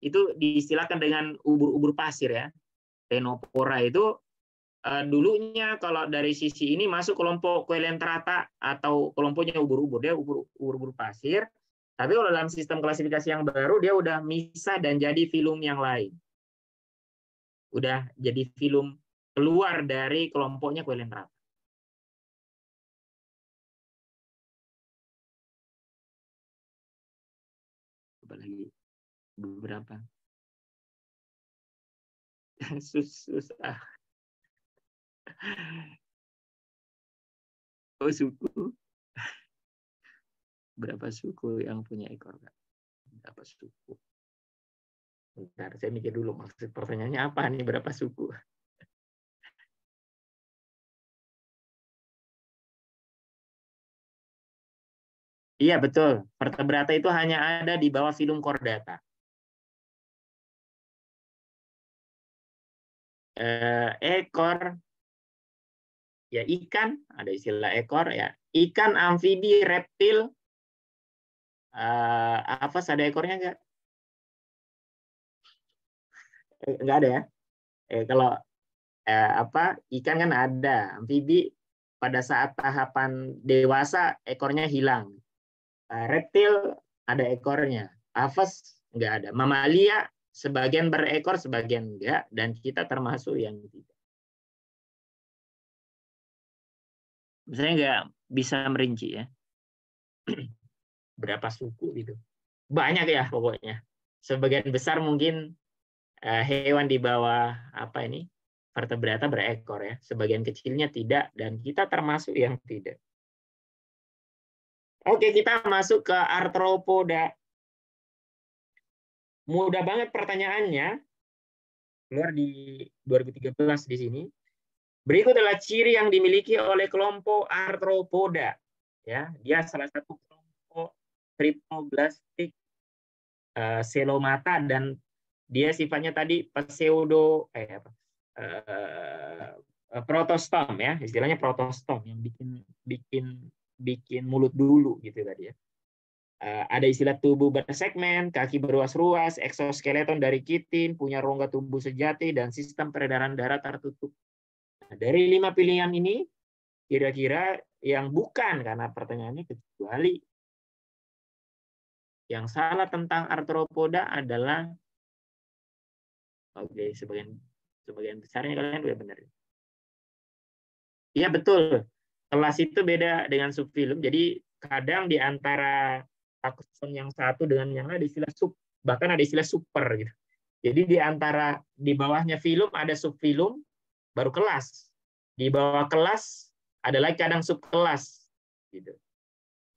itu diistilahkan dengan ubur-ubur pasir ya. Ctenophora itu dulunya kalau dari sisi ini masuk kelompok Coelenterata atau kelompoknya ubur-ubur, dia ubur-ubur pasir. Tapi kalau dalam sistem klasifikasi yang baru dia udah misah dan jadi filum yang lain. Udah jadi filum keluar dari kelompoknya Coelenterata. Apalagi beberapa susah. Oh, suku. Berapa suku yang punya ekor? Berapa suku? Bentar, saya mikir dulu maksud pertanyaannya apa nih, berapa suku? Iya, betul. Vertebrata itu hanya ada di bawah filum Chordata. Ekor, ya ikan, ada istilah ekor ya. Ikan, amfibi, reptil, apa ada ekornya nggak? Nggak ada ya. Kalau apa ikan kan ada, amfibi pada saat tahapan dewasa ekornya hilang. Reptil ada ekornya, aves nggak ada. Mamalia sebagian berekor, sebagian enggak, dan kita termasuk yang tidak. Saya nggak bisa merinci ya. Berapa suku gitu. Banyak ya pokoknya. Sebagian besar mungkin hewan di bawah apa ini vertebrata berekor ya. Sebagian kecilnya tidak, dan kita termasuk yang tidak. Oke, kita masuk ke arthropoda. Mudah banget pertanyaannya. Keluar di 2013 di sini. Berikut adalah ciri yang dimiliki oleh kelompok arthropoda. Ya, dia salah satu kelompok triploblastik selomata, dan dia sifatnya tadi pseudo protostom ya, istilahnya protostom yang bikin mulut dulu gitu tadi ya. Ada istilah tubuh bersegmen, kaki beruas-ruas, eksoskeleton dari kitin, punya rongga tubuh sejati, dan sistem peredaran darah tertutup. Nah, dari 5 pilihan ini, kira-kira yang bukan, karena pertanyaannya kecuali Yang salah tentang arthropoda adalah sebagian besarnya kalian udah benar. Iya betul. Kelas itu beda dengan subfilum. Jadi kadang di antara takson yang satu dengan yang lain ada istilah sub, bahkan ada istilah super gitu. Jadi di bawahnya filum ada subfilum, baru kelas. Di bawah kelas ada lagi kadang subkelas gitu.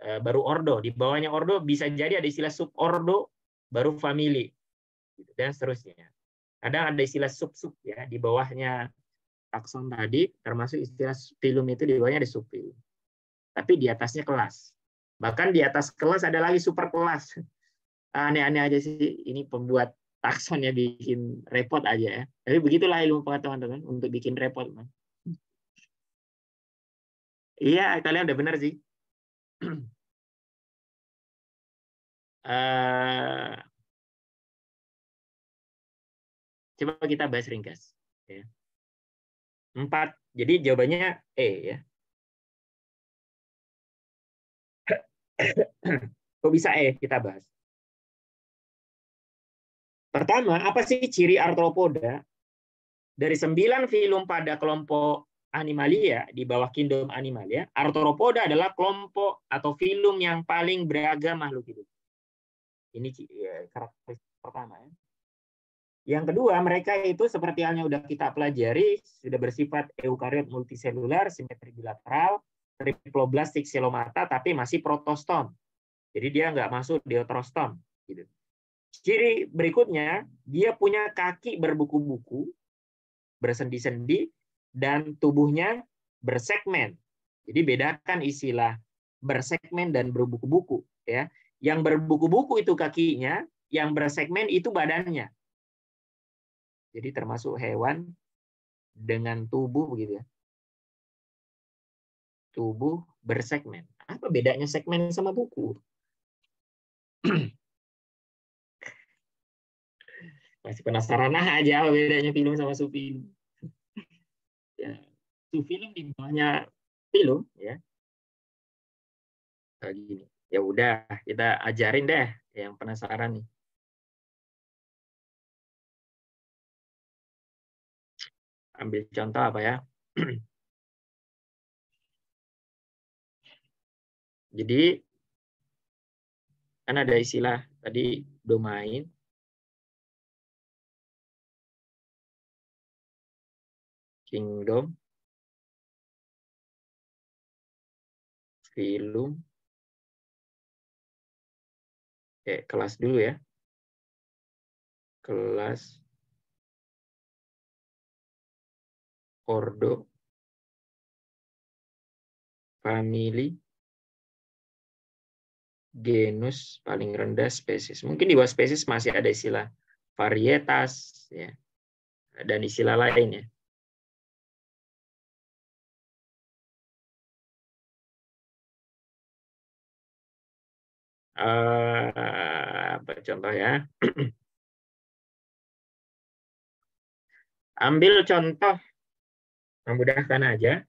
Baru ordo. Di bawahnya ordo bisa jadi ada istilah subordo, baru family gitu, dan seterusnya. Kadang ada istilah sub-sub ya di bawahnya takson tadi, termasuk istilah filum itu di bawahnya ada subfilum. Tapi di atasnya kelas. Bahkan di atas kelas ada lagi super kelas. Aneh-aneh aja sih, ini pembuat takson ya bikin repot aja ya. Tapi begitulah ilmu pengetahuan teman untuk bikin repot. Iya, kalian udah benar sih. Coba kita bahas ringkas. Ya. 4. Jadi jawabannya E ya. Kok bisa E? Kita bahas. Pertama, apa sih ciri arthropoda? Dari 9 filum pada kelompok Animalia di bawah kingdom Animalia, arthropoda adalah kelompok atau filum yang paling beragam makhluk hidup. Ini karakteristik pertama ya. Yang kedua, mereka itu seperti halnya udah kita pelajari, sudah bersifat eukariot multiselular, simetri bilateral, triploblastik selomata, tapi masih protostom. Jadi dia nggak masuk deuterostom. Gitu. Ciri berikutnya, dia punya kaki berbuku-buku, bersendi-sendi, dan tubuhnya bersegmen. Jadi bedakan istilah bersegmen dan berbuku-buku. Ya. Yang berbuku-buku itu kakinya, yang bersegmen itu badannya. Jadi termasuk hewan dengan tubuh begitu ya. Tubuh bersegmen. Apa bedanya segmen sama buku? Masih penasaran aja apa bedanya film sama subfilum. Ya, subfilum di bawahnya film ya. Kayak gini. Ya udah, kita ajarin deh yang penasaran nih. Ambil contoh apa ya? Jadi kan ada istilah tadi domain, kingdom, filum, kelas dulu ya. Kelas, ordo, family, genus paling rendah, spesies. Mungkin di bawah spesies masih ada istilah varietas ya, dan istilah lainnya. Apa contoh ya? Ambil contoh memudahkan aja.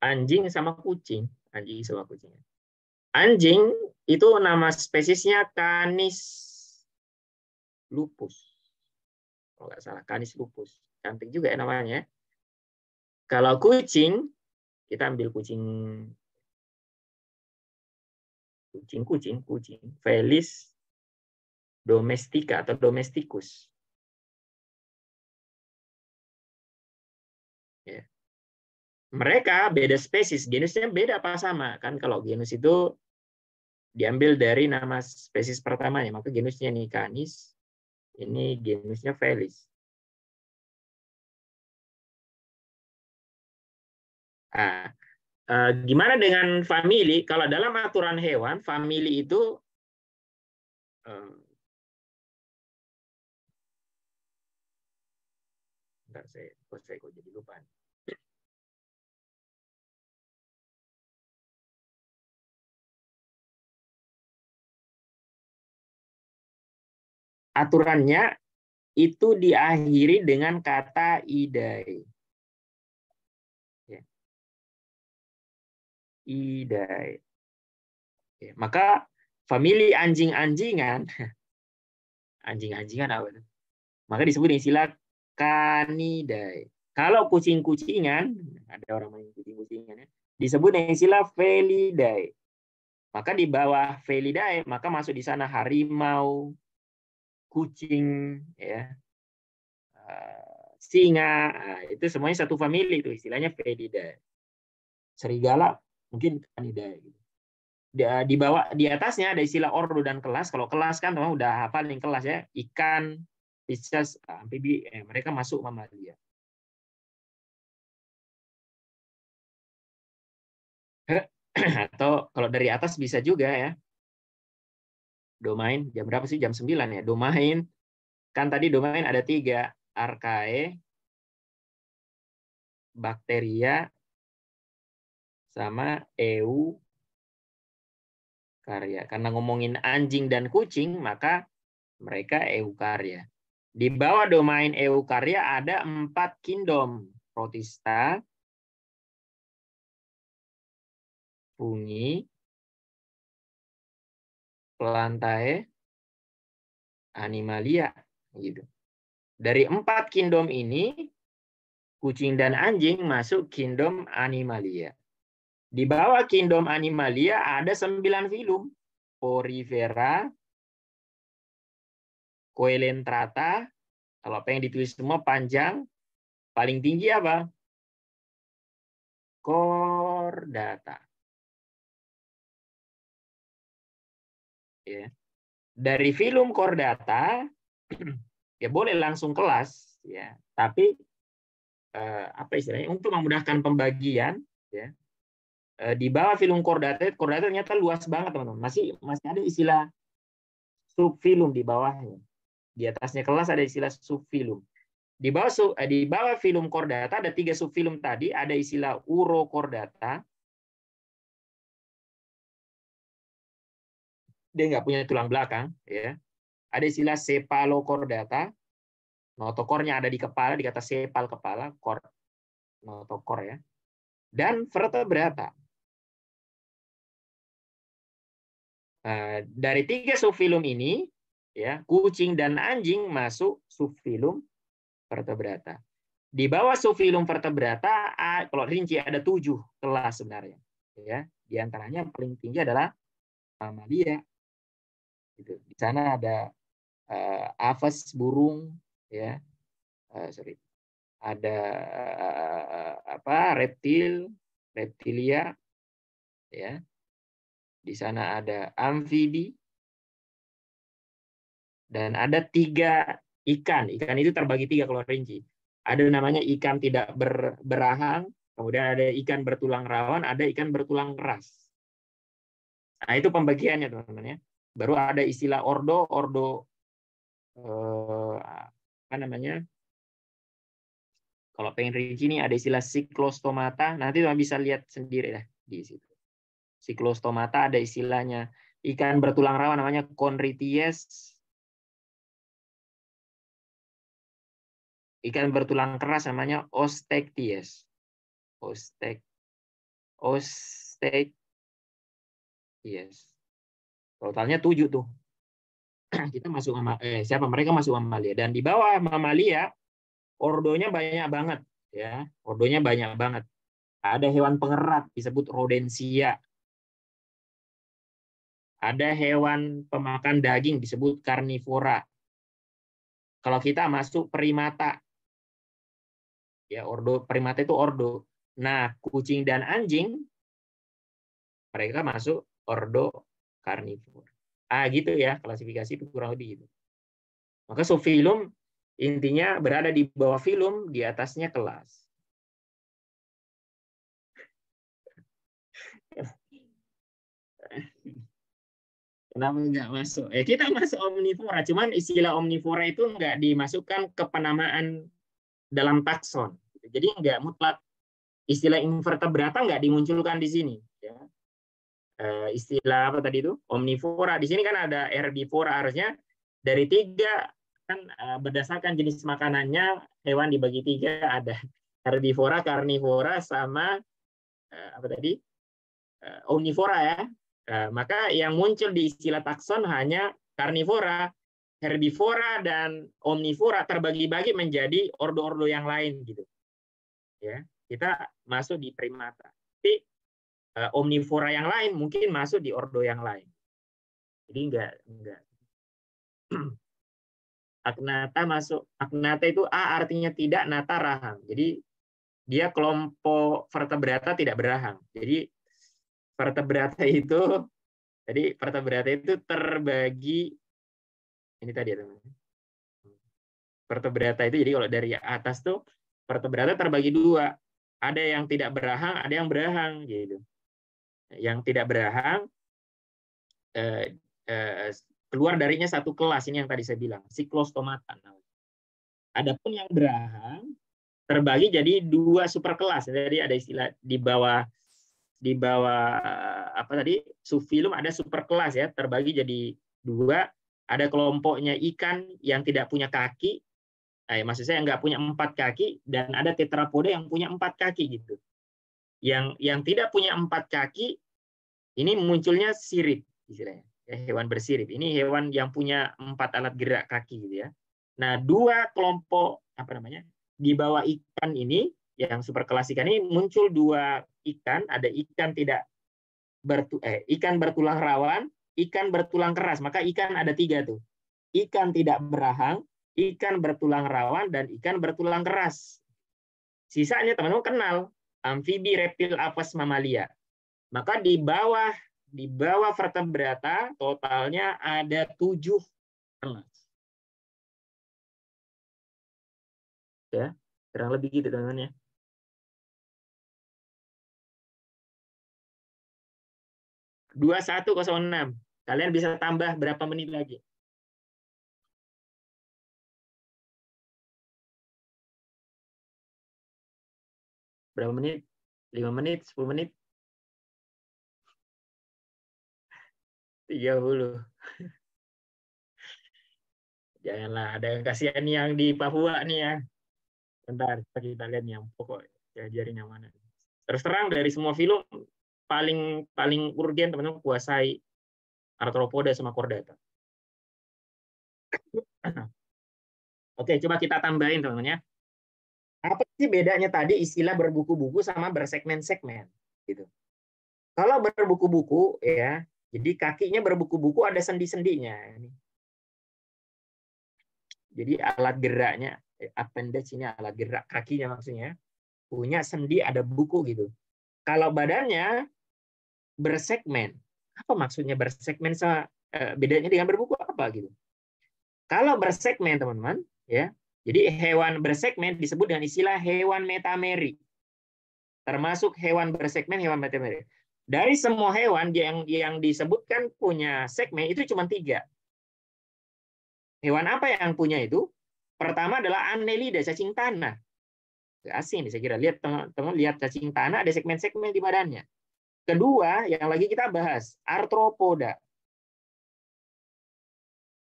Anjing sama kucing. Anjing sama kucing. Anjing itu nama spesiesnya Canis lupus. Kalau nggak salah, Canis lupus. Cantik juga ya namanya. Kalau kucing, kita ambil kucing. Felis domestica atau domesticus. Ya. Mereka beda spesies, genusnya beda apa sama? Kan kalau genus itu diambil dari nama spesies pertamanya, maka genusnya ini Canis, ini genusnya Felis. Nah, gimana dengan family? Kalau dalam aturan hewan, family itu saya kok jadi lupa. Aturannya itu diakhiri dengan kata idai. Ya. Idai. Oke, maka famili anjing-anjingan, anjing-anjingan apa itu? Maka disebut istilah Canidae. Kalau kucing-kucingan, ada orang main kucing-kucingan ya, disebut istilah Felidae. Maka di bawah Felidae, maka masuk di sana harimau, kucing, ya, singa, itu semuanya satu famili itu istilahnya Felidae. Serigala mungkin Canidae. Gitu. Di bawah, di atasnya ada istilah ordo dan kelas. Kalau kelas kan teman udah hafal nih kelas ya, ikan, fishes, amfibi, mereka masuk mamalia. Atau kalau dari atas bisa juga ya. Domain, jam berapa sih? Jam 9 ya. Domain, kan tadi domain ada 3. Archaea, Bacteria, sama Eukarya. Karena ngomongin anjing dan kucing, maka mereka Eukarya. Di bawah domain Eukarya ada 4 kingdom. Protista, fungi, Plantae, Animalia. Gitu. Dari 4 kingdom ini, kucing dan anjing masuk kingdom Animalia. Di bawah kingdom Animalia ada 9 filum. Porifera, Coelentrata, kalau pengen ditulis semua panjang, paling tinggi apa? Chordata. Ya. Dari filum Chordata, ya boleh langsung kelas, ya. Tapi apa istilahnya? Untuk memudahkan pembagian, ya. Di bawah filum Chordata ternyata luas banget teman-teman. Masih ada istilah subfilum di bawahnya. Di atasnya kelas ada istilah subfilum. Di bawah filum Chordata ada 3 subfilum tadi, ada istilah Urochordata. Dia nggak punya tulang belakang, ya. Ada istilah Cephalochordata. Notokornya ada di kepala, dikata sepal kepala, kor, notokor ya. Dan vertebrata. Dari 3 subfilum ini, ya, kucing dan anjing masuk subfilum vertebrata. Di bawah subfilum vertebrata, kalau rinci ada 7 kelas sebenarnya. Ya, di antaranya paling tinggi adalah mamalia. Gitu. Di sana ada aves burung, ya, ada reptilia, ya. Di sana ada amfibi, dan ada 3 ikan. Ikan itu terbagi 3 kalau rinci. Ada namanya ikan tidak berahang, kemudian ada ikan bertulang rawan, ada ikan bertulang keras. Nah, itu pembagiannya teman-teman ya. Baru ada istilah ordo apa namanya? Kalau pengen rinci ini ada istilah Cyclostomata, nanti teman bisa lihat sendiri lah di situ. Cyclostomata ada istilahnya. Ikan bertulang rawan namanya Chondrites. Ikan bertulang keras namanya Osteichthyes. Osteichthyes. Totalnya 7 tuh. Kita masuk mereka masuk mamalia, dan di bawah mamalia ordonya banyak banget ya. Ordonya banyak banget. Ada hewan pengerat disebut rodensia. Ada hewan pemakan daging disebut karnivora. Kalau kita masuk primata, ya ordo primata itu ordo. Nah, kucing dan anjing mereka masuk ordo karnivora. Gitu ya, klasifikasi itu kurang lebih gitu. Maka subfilum intinya berada di bawah filum, di atasnya kelas. Kenapa nggak masuk? Kita masuk omnivora, cuman istilah omnivora itu nggak dimasukkan ke penamaan dalam takson. Jadi nggak mutlak. Istilah invertebrata nggak dimunculkan di sini. Ya. Istilah apa tadi itu? Omnivora. Di sini kan ada herbivora, harusnya dari 3 kan berdasarkan jenis makanannya hewan dibagi 3, ada herbivora, karnivora, sama apa tadi? Omnivora ya. Maka yang muncul di istilah takson hanya karnivora, herbivora, dan omnivora terbagi-bagi menjadi ordo-ordo yang lain gitu. Ya, kita masuk di primata. Tapi omnivora yang lain mungkin masuk di ordo yang lain. Jadi enggak. Agnata masuk. Agnata itu A artinya tidak, nata rahang. Jadi dia kelompok vertebrata tidak berahang. Jadi vertebrata itu terbagi ini tadi ya teman-teman. Vertebrata itu jadi kalau dari atas tuh vertebrata terbagi dua. Ada yang tidak berahang, ada yang berahang gitu. Yang tidak berahang keluar darinya satu kelas, ini yang tadi saya bilang, Cyclostomata. Adapun yang berahang terbagi jadi dua superkelas. Jadi ada istilah di bawah apa tadi, subfilum ada superkelas ya, terbagi jadi dua. Ada kelompoknya ikan yang tidak punya kaki, maksud saya nggak punya 4 kaki, dan ada tetrapoda yang punya 4 kaki gitu. Yang tidak punya 4 kaki ini munculnya sirip istilahnya. Hewan bersirip. Ini hewan yang punya 4 alat gerak kaki gitu ya. Nah, dua kelompok di bawah ikan ini, yang superkelas ikan ini muncul dua ikan, ada ikan ikan bertulang rawan, ikan bertulang keras. Maka ikan ada 3 tuh. Ikan tidak berahang, ikan bertulang rawan, dan ikan bertulang keras. Sisanya teman-teman kenal, amfibi, reptil, apes, mamalia. Maka di bawah vertebrata totalnya ada 7 kelas. Ya, kurang lebih gitu teman-teman ya. (21.06). Kalian bisa tambah berapa menit lagi? Berapa menit? 5 menit, 10 menit? 30. Janganlah, ada yang kasihan yang di Papua nih ya. Bentar, kita lihat yang pokok, ajarin yang mana. Terus terang dari semua film paling urgen teman-teman kuasai arthropoda sama chordata. Oke, coba kita tambahin teman-teman ya. Apa sih bedanya tadi istilah berbuku-buku sama bersegmen-segmen gitu. Kalau berbuku-buku ya, jadi kakinya berbuku-buku ada sendi-sendinya. Jadi alat geraknya, appendage ini alat gerak kakinya maksudnya, punya sendi, ada buku gitu. Kalau badannya bersegmen, apa maksudnya bersegmen sama bedanya dengan berbuku apa gitu? Kalau bersegmen teman-teman, ya, jadi hewan bersegmen disebut dengan istilah hewan metameri. Termasuk hewan bersegmen, hewan metameri. Dari semua hewan yang disebutkan punya segmen itu cuma 3. Hewan apa yang punya itu? Pertama adalah Annelida, cacing tanah. Asing saya kira. Lihat teman-teman, lihat cacing tanah ada segmen-segmen di badannya. Kedua, yang lagi kita bahas, arthropoda.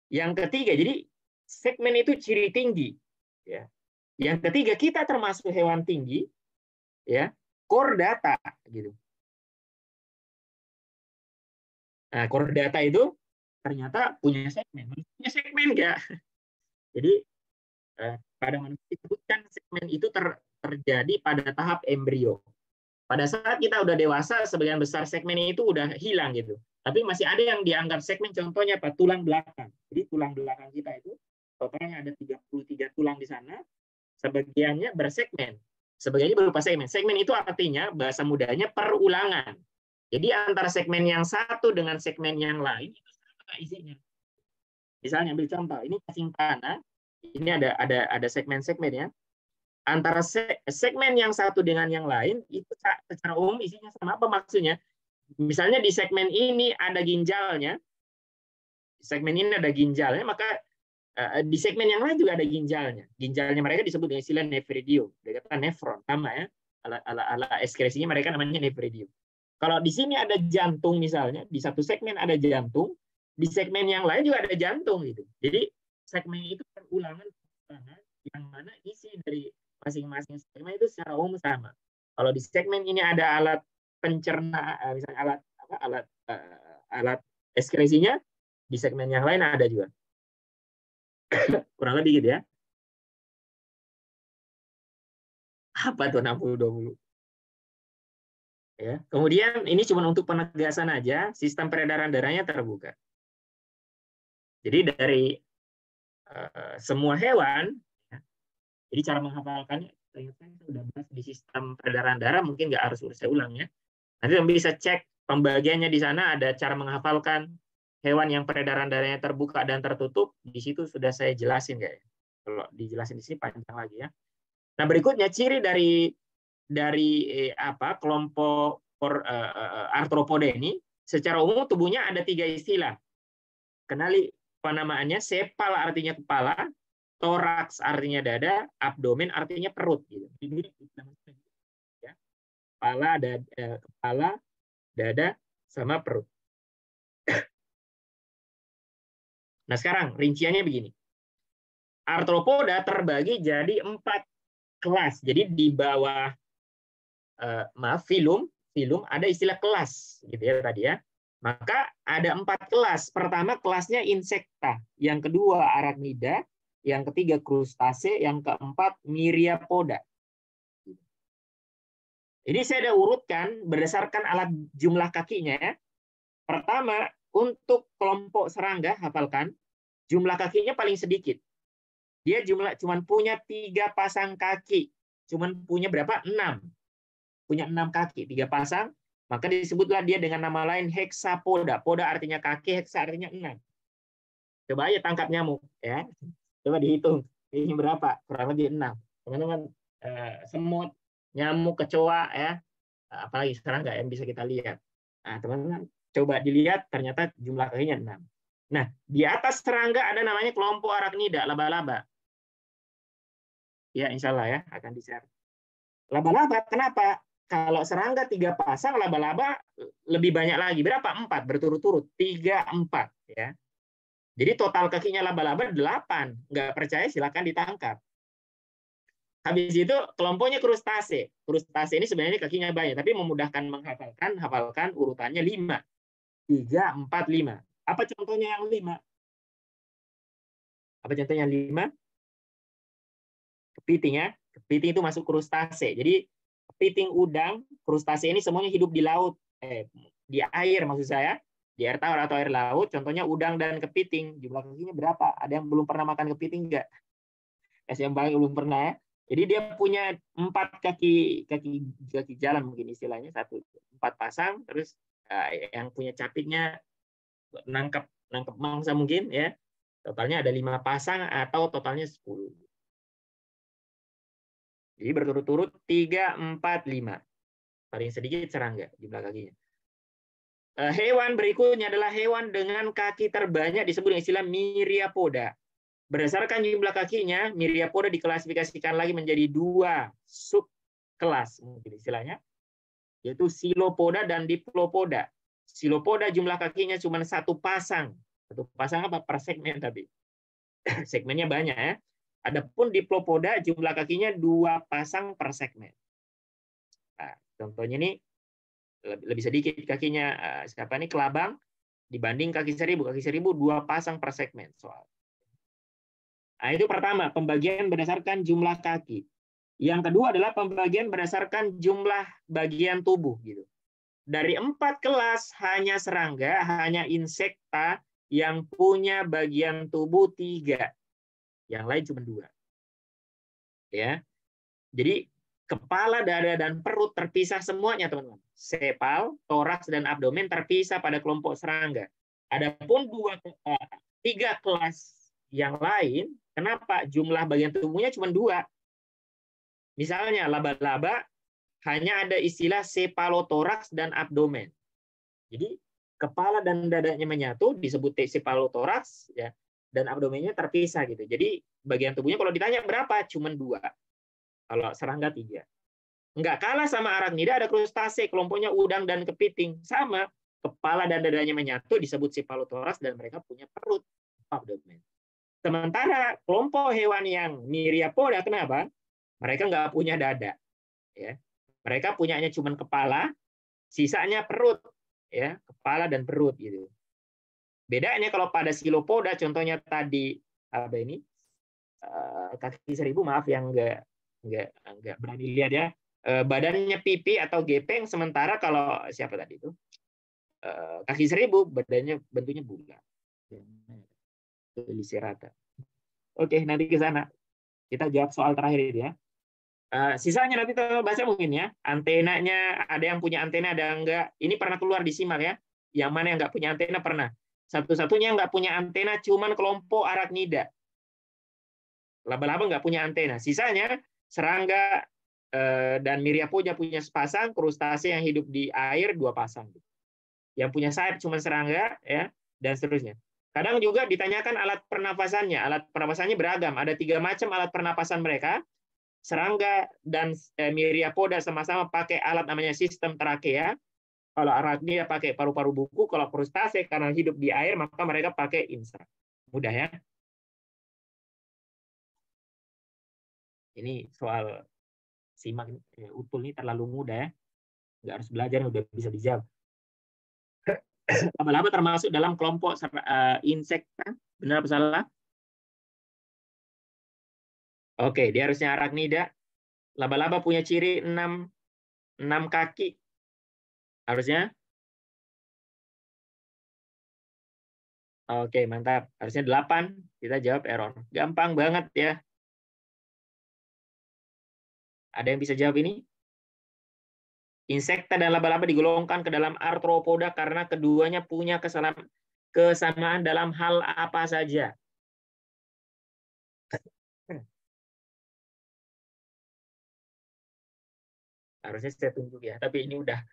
Yang ketiga, jadi segmen itu ciri tinggi. Ya. Yang ketiga, kita termasuk hewan tinggi, ya, chordata gitu. Nah, chordata itu ternyata punya segmen. Punya segmen enggak? Jadi pada manusia disebutkan segmen itu terjadi pada tahap embrio. Pada saat kita udah dewasa, sebagian besar segmen itu udah hilang gitu. Tapi masih ada yang dianggap segmen, contohnya apa? Tulang belakang. Jadi tulang belakang kita itu totalnya ada 33 tulang di sana, sebagiannya bersegmen. Sebagiannya berupa segmen. Segmen itu artinya bahasa mudanya perulangan. Jadi antara segmen yang satu dengan segmen yang lain itu sama isinya. Misalnya ambil contoh, ini cacing tanah, ini ada segmen-segmen ya. Antara segmen yang satu dengan yang lain itu secara umum isinya sama. Apa maksudnya? Misalnya di segmen ini ada ginjalnya, maka di segmen yang lain juga ada ginjalnya. Ginjalnya mereka disebut dengan istilah nephridium, kata nefron, sama ya. Ala ekskresinya mereka namanya nephridium. Kalau di sini ada jantung misalnya, di satu segmen ada jantung, di segmen yang lain juga ada jantung gitu. Jadi segmen itu perulangan yang mana isi dari masing-masing segmen itu secara umum sama. Kalau di segmen ini ada alat pencernaan, misalnya alat ekskresinya di segmen yang lain ada juga. Kurang lebih gitu ya. Apa tuh 60-20? Ya. Kemudian ini cuma untuk penegasan aja, sistem peredaran darahnya terbuka. Jadi dari semua hewan, ya, jadi cara menghafalkannya, saya sudah bahas di sistem peredaran darah, mungkin nggak harus saya ulang ya. Nanti bisa cek pembagiannya di sana, ada cara menghafalkan hewan yang peredaran darahnya terbuka dan tertutup. Di situ sudah saya jelasin ya. Kalau dijelasin di sini panjang lagi ya. Nah berikutnya ciri dari kelompok arthropoda ini, secara umum tubuhnya ada 3 istilah. Kenali penamaannya: sepal artinya kepala, toraks artinya dada, abdomen artinya perut. Gitu. Ya. Kepala, dada, sama perut. Nah sekarang rinciannya begini. Arthropoda terbagi jadi 4 kelas. Jadi di bawah filum ada istilah kelas gitu ya tadi ya. Maka ada 4 kelas. Pertama kelasnya insekta, yang kedua arachnida, yang ketiga krustase, yang keempat myriapoda. Ini saya ada urutkan berdasarkan alat jumlah kakinya ya. Pertama, untuk kelompok serangga, hafalkan, jumlah kakinya paling sedikit. Dia cuman punya 3 pasang kaki. Cuman punya berapa? 6. Punya 6 kaki, 3 pasang, maka disebutlah dia dengan nama lain hexapoda. Poda artinya kaki, hexa artinya 6. Coba aja tangkap nyamuk ya. Coba dihitung. Ini berapa? Kurang lebih 6. Teman-teman, semut, nyamuk, kecoa ya. Apalagi serangga yang bisa kita lihat. Nah, teman-teman coba dilihat, ternyata jumlah kakinya 6. Nah, di atas serangga ada namanya kelompok arachnida, laba-laba. Ya, insya Allah ya akan di-share. Laba-laba, kenapa? Kalau serangga 3 pasang, laba-laba lebih banyak lagi. Berapa? 4 berturut-turut. 3, 4 ya. Jadi total kakinya laba-laba 8. Nggak percaya silakan ditangkap. Habis itu kelompoknya krustase. Krustase ini sebenarnya kakinya banyak, tapi memudahkan menghafalkan, hafalkan urutannya 5. 3, 4, 5. Apa contohnya yang 5? Apa contohnya yang 5? Kepiting ya. Kepiting itu masuk krustase. Jadi kepiting, udang, krustase ini semuanya hidup di laut. Di air maksud saya. Di air tawar atau air laut. Contohnya udang dan kepiting. Jumlah kakinya berapa? Ada yang belum pernah makan kepiting enggak? Yang banyak belum pernah ya. Jadi dia punya 4 kaki jalan mungkin istilahnya. 4 pasang. Terus yang punya capitnya nangkap mangsa mungkin ya. Totalnya ada 5 pasang atau totalnya 10. Jadi berturut-turut 3, 4, 5. Paling sedikit serangga jumlah kakinya. Hewan berikutnya adalah hewan dengan kaki terbanyak disebut dengan istilah myriapoda. Berdasarkan jumlah kakinya, myriapoda diklasifikasikan lagi menjadi 2 subkelas mungkin istilahnya, yaitu silopoda dan diplopoda. Silopoda jumlah kakinya cuma 1 pasang. 1 pasang apa? Per segmen tapi. Segmennya banyak ya. Adapun diplopoda jumlah kakinya 2 pasang per segmen. Nah, contohnya ini lebih sedikit kakinya. Siapa nih? Kelabang dibanding kaki seribu. Kaki seribu 2 pasang per segmen. Soal. Nah, itu pertama, pembagian berdasarkan jumlah kaki. Yang kedua adalah pembagian berdasarkan jumlah bagian tubuh gitu. Dari 4 kelas hanya serangga, hanya insekta yang punya bagian tubuh 3. Yang lain cuma 2. Ya. Jadi kepala, dada, dan perut terpisah semuanya, teman-teman. Sepal, toraks, dan abdomen terpisah pada kelompok serangga. Adapun 3 kelas yang lain, kenapa jumlah bagian tubuhnya cuma 2? Misalnya laba-laba hanya ada istilah sepalotoraks dan abdomen. Jadi kepala dan dadanya menyatu disebut sepalotoraks ya. Dan abdomennya terpisah gitu. Jadi bagian tubuhnya kalau ditanya berapa? Cuma 2. Kalau serangga 3. Enggak kalah sama arachnida, ada krustase, kelompoknya udang dan kepiting. Sama, kepala dan dadanya menyatu disebut cephalothoraks dan mereka punya perut, abdomen. Sementara kelompok hewan yang myriapoda, kenapa? Mereka nggak punya dada. Ya. Mereka punyanya cuma kepala, sisanya perut. ya, kepala dan perut gitu. Bedanya kalau pada Silopoda, contohnya tadi apa ini kaki seribu, maaf yang nggak berani lihat ya, badannya pipi atau gepeng, sementara kalau siapa tadi itu kaki seribu badannya bentuknya bulat, rata. Oke, nanti ke sana kita jawab soal terakhir itu ya. Sisanya nanti kita baca mungkin ya. Antenanya, ada yang punya antena, ada yang enggak. Ini pernah keluar di simak ya. Yang mana yang nggak punya antena pernah. Satu-satunya nggak punya antena cuman kelompok arachnida. Laba-laba nggak punya antena. Sisanya serangga dan Myriapoda punya sepasang, krustase yang hidup di air 2 pasang. Yang punya sayap cuma serangga ya, dan seterusnya. Kadang juga ditanyakan alat pernapasannya. Alat pernapasannya beragam. Ada 3 macam alat pernapasan mereka. Serangga dan Myriapoda sama-sama pakai alat namanya sistem trakea. Kalau arachnida pakai paru-paru buku, kalau krustase karena hidup di air maka mereka pakai insang. Mudah ya. Ini soal simak utul ini terlalu mudah ya. Nggak harus belajar, udah bisa dijawab. Laba-laba termasuk dalam kelompok insekta, benar apa salah? Oke, dia harusnya arachnida. Laba-laba punya ciri 6 kaki. Harusnya. Oke, mantap. Harusnya 8. Kita jawab error. Gampang banget ya. Ada yang bisa jawab ini? Insekta dan laba-laba digolongkan ke dalam arthropoda karena keduanya punya kesamaan dalam hal apa saja. Harusnya saya tunjuk ya, tapi ini udah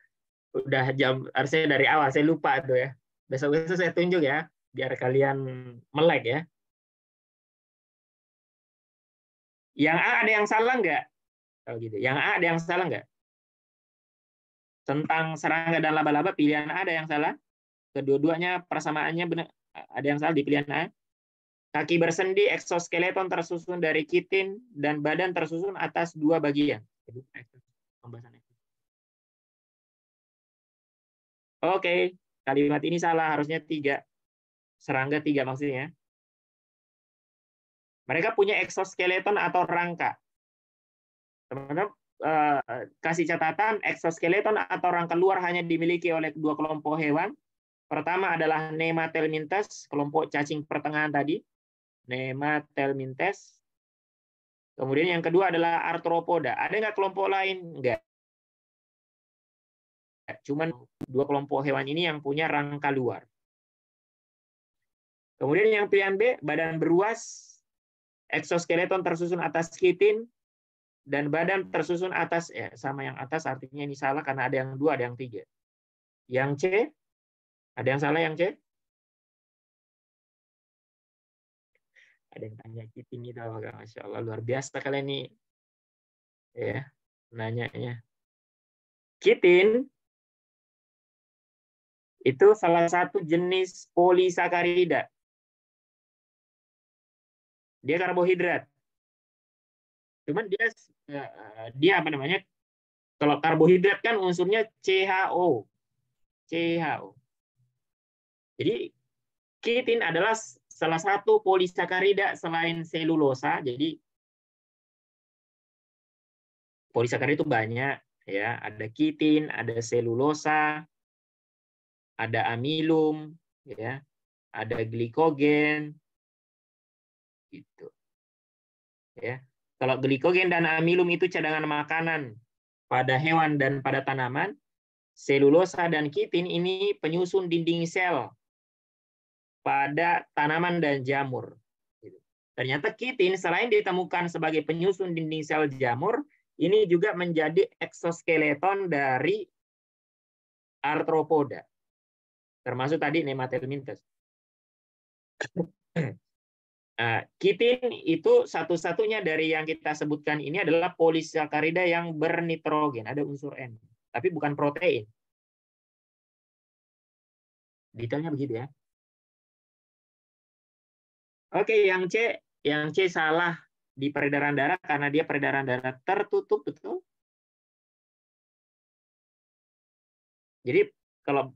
jam, harusnya dari awal saya lupa tuh ya. Besok-besok saya tunjuk ya, biar kalian melek ya. Yang A ada yang salah nggak? Kalau gitu, yang A ada yang salah nggak? Tentang serangga dan laba-laba, pilihan A ada yang salah? Kedua-duanya persamaannya benar, ada yang salah di pilihan A. Kaki bersendi, eksoskeleton tersusun dari kitin, dan badan tersusun atas 2 bagian. Oke, kalimat ini salah, harusnya 3. Serangga 3 maksudnya. Mereka punya eksoskeleton atau rangka. Teman-teman kasih catatan, eksoskeleton atau rangka luar hanya dimiliki oleh 2 kelompok hewan. Pertama adalah Nemathelminthes, kelompok cacing pertengahan tadi. Nemathelminthes. Kemudian yang kedua adalah Arthropoda. Ada nggak kelompok lain? Nggak. Cuman 2 kelompok hewan ini yang punya rangka luar. Kemudian yang pilihan B, badan beruas, eksoskeleton tersusun atas kitin, dan badan tersusun atas, ya sama yang atas, artinya ini salah karena ada yang 2, ada yang 3. Yang C, ada yang salah yang C? Ada yang tanya kitin itu, Masya Allah, luar biasa kalian ini. Ya, nanyanya. Kitin itu salah satu jenis polisakarida. Dia karbohidrat. Cuman dia apa namanya? Kalau karbohidrat kan unsurnya CHO. CHO. Jadi kitin adalah salah satu polisakarida selain selulosa. Jadi polisakarida itu banyak ya, ada kitin, ada selulosa, ada amilum, ya, ada glikogen, gitu. Ya, kalau glikogen dan amilum itu cadangan makanan pada hewan dan pada tanaman, selulosa dan kitin ini penyusun dinding sel pada tanaman dan jamur. Ternyata kitin selain ditemukan sebagai penyusun dinding sel jamur, ini juga menjadi eksoskeleton dari arthropoda. Termasuk tadi Nemathelminthes. Kitin itu satu-satunya dari yang kita sebutkan ini adalah polisakarida yang bernitrogen, ada unsur N, tapi bukan protein. Detailnya begitu ya. Oke, yang C salah di peredaran darah karena dia peredaran darah tertutup, betul. Jadi kalau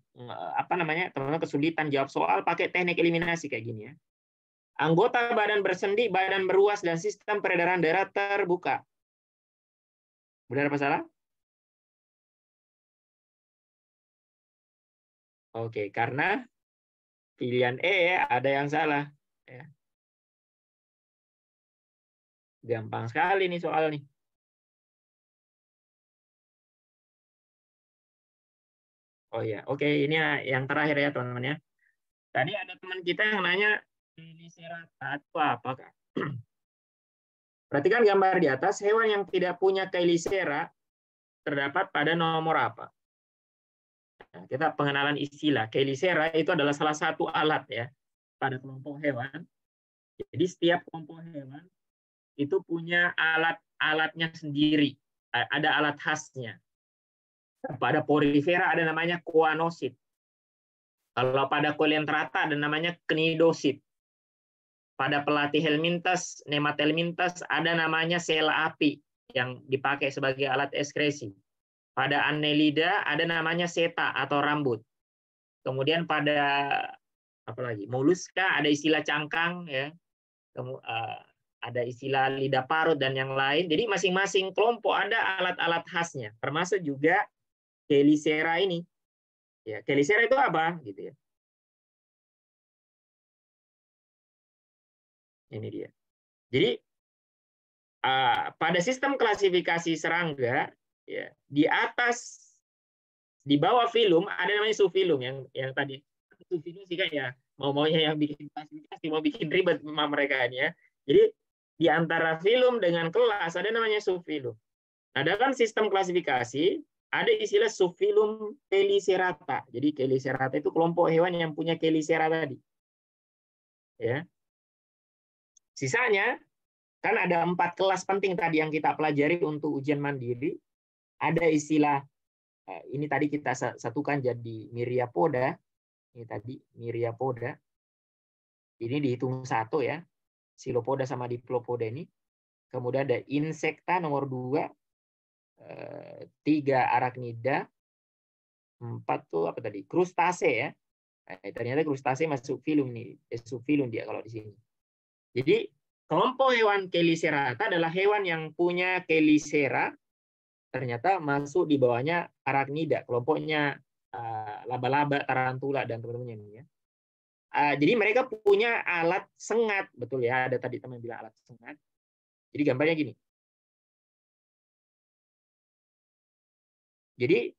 teman-teman kesulitan jawab soal pakai teknik eliminasi kayak gini ya. Anggota badan bersendi, badan beruas, dan sistem peredaran darah terbuka. Benar apa salah? Oke, karena pilihan E ada yang salah. Ya. Gampang sekali nih soal nih. Oh ya, oke, ini yang terakhir ya teman-teman ya. Tadi ada teman kita yang nanya Chelicerata itu apa, Kak? Perhatikan gambar di atas, hewan yang tidak punya Chelicera terdapat pada nomor apa? Nah, kita pengenalan istilah. Chelicera itu adalah salah satu alat ya pada kelompok hewan. Jadi setiap kelompok hewan itu punya alat-alatnya sendiri. Ada alat khasnya. Pada Porifera ada namanya kuanosit. Kalau pada Coelenterata ada namanya cnidosit. Pada Platyhelminthes, Nemathelminthes ada namanya sel api yang dipakai sebagai alat ekskresi. Pada Annelida ada namanya seta atau rambut. Kemudian pada apa lagi? Moluska ada istilah cangkang ya. Ada istilah lidah parut dan yang lain. Jadi masing-masing kelompok ada alat-alat khasnya, termasuk juga Chelicera ini. Ya, Chelicera itu apa gitu ya. Ini dia. Jadi pada sistem klasifikasi serangga ya, di bawah filum ada namanya subfilum yang tadi subfilum sih kan ya maunya yang bikin klasifikasi mau bikin ribet sama mereka ini ya. Jadi di antara filum dengan kelas ada namanya subfilum. Nah, dalam sistem klasifikasi ada istilah subfilum Chelicerata. Jadi Chelicerata itu kelompok hewan yang punya Chelicera tadi. Ya. Sisanya kan ada 4 kelas penting tadi yang kita pelajari untuk ujian mandiri. Ada istilah ini tadi kita satukan jadi Myriapoda. Ini tadi Myriapoda. Ini dihitung 1 ya. Silopoda sama Diplopoda ini. Kemudian ada Insecta nomor 2. 3 Arachnida. 4 tuh apa tadi? Krustase ya. Ternyata krustase masuk filum nih. Subfilum dia kalau di sini. Jadi kelompok hewan Chelicerata adalah hewan yang punya Chelicera, ternyata masuk di bawahnya Arachnida, kelompoknya laba-laba, tarantula dan teman-temannya ini ya. Jadi mereka punya alat sengat, betul ya? Ada tadi teman bilang alat sengat. Jadi gambarnya gini. Jadi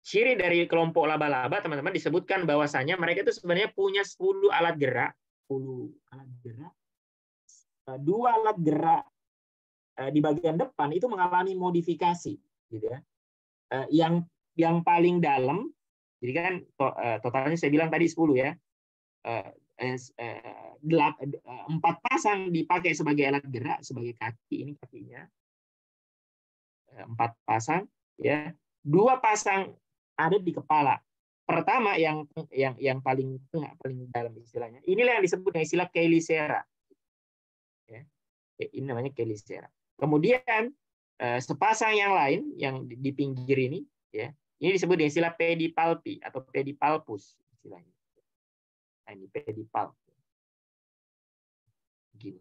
ciri dari kelompok laba-laba teman-teman disebutkan bahwasanya mereka itu sebenarnya punya 10 alat gerak, 10 alat gerak. 2 alat gerak di bagian depan itu mengalami modifikasi, gitu ya. Yang paling dalam, jadi kan totalnya saya bilang tadi 10 ya. 4 pasang dipakai sebagai alat gerak, sebagai kaki, ini kakinya. 4 pasang, ya. 2 pasang ada di kepala. Pertama yang paling tengah, paling dalam istilahnya. Inilah yang disebut dengan istilah Chelicera. Ya. Ini namanya Chelicera. Kemudian sepasang yang lain yang di pinggir ini, ya, ini disebut dengan istilah pedipalpi atau pedipalpus istilahnya. Nah, ini pedipalp. Gini.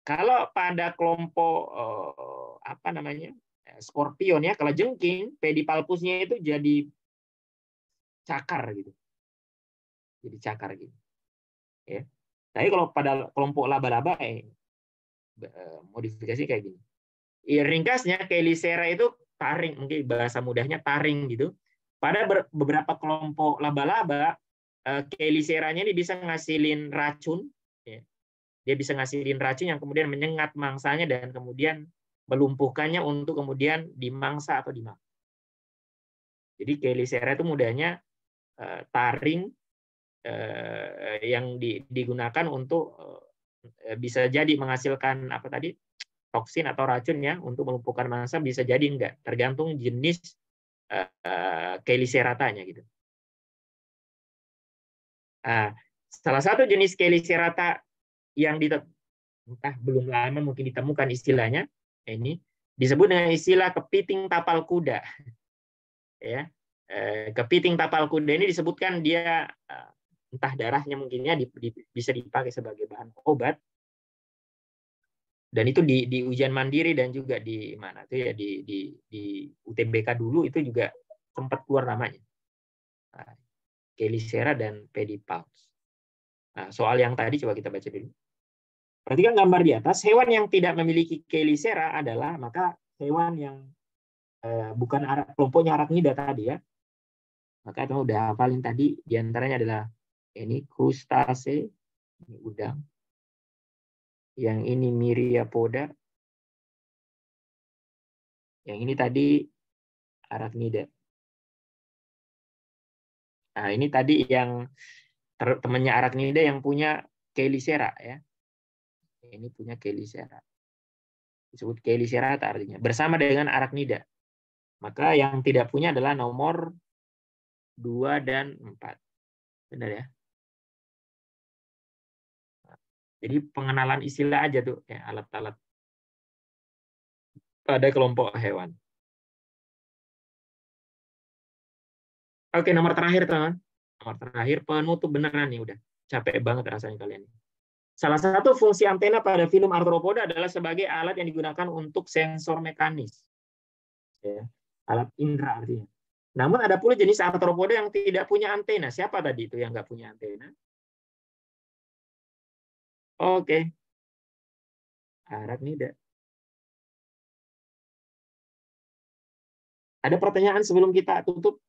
Kalau pada kelompok skorpion ya, kalau jengking, pedipalpusnya itu jadi cakar gitu. Jadi cakar gitu. Ya. Tapi kalau pada kelompok laba-laba modifikasi kayak gini. Ringkasnya Chelicera itu taring, mungkin bahasa mudahnya taring gitu. Pada beberapa kelompok laba-laba, Cheliceranya ini bisa ngasilin racun. Ya. Dia bisa ngasilin racun yang kemudian menyengat mangsanya dan kemudian melumpuhkannya untuk kemudian dimangsa atau dimakan. Jadi Chelicera itu mudahnya taring yang digunakan untuk bisa jadi menghasilkan apa tadi toksin atau racun ya untuk melumpuhkan mangsa, bisa jadi enggak, tergantung jenis Cheliceratanya gitu. Nah, salah satu jenis Chelicerata yang entah belum lama mungkin ditemukan istilahnya, ini disebut dengan istilah kepiting tapal kuda. Ya. kepiting tapal kuda ini disebutkan dia entah darahnya mungkinnya bisa dipakai sebagai bahan obat. Dan itu di ujian mandiri dan juga di mana tuh ya di UTBK dulu itu juga sempat keluar namanya. Nah, Chelicera dan pedipalps. Nah, soal yang tadi coba kita baca dulu. Perhatikan gambar di atas, hewan yang tidak memiliki Chelicera adalah maka hewan yang bukan kelompoknya arachnida tadi ya. Maka kamu udah hafalin tadi, diantaranya adalah ini krustase, ini udang. Yang ini Myriapoda. Yang ini tadi arachnida. Nah, ini tadi yang temannya arachnida yang punya Chelicera ya. Ini punya Chelicera. Disebut Chelicera artinya bersama dengan arachnida. Maka yang tidak punya adalah nomor 2 dan 4. Benar ya? Jadi pengenalan istilah aja tuh ya, alat-alat pada kelompok hewan. Oke, nomor terakhir teman. Nomor terakhir penutup beneran nih udah. Capek banget rasanya kalian. Salah satu fungsi antena pada filum arthropoda adalah sebagai alat yang digunakan untuk sensor mekanis. Ya, alat indera artinya. Namun ada pula jenis arthropoda yang tidak punya antena. Siapa tadi itu yang nggak punya antena? Oke. Arachnida. Ada pertanyaan sebelum kita tutup?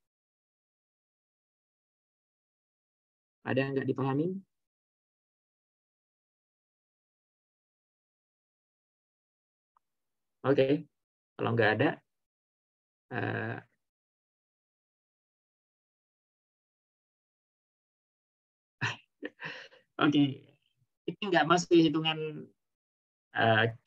Ada yang nggak dipahami? Oke. Kalau nggak ada, oke. Ini nggak masuk hitungan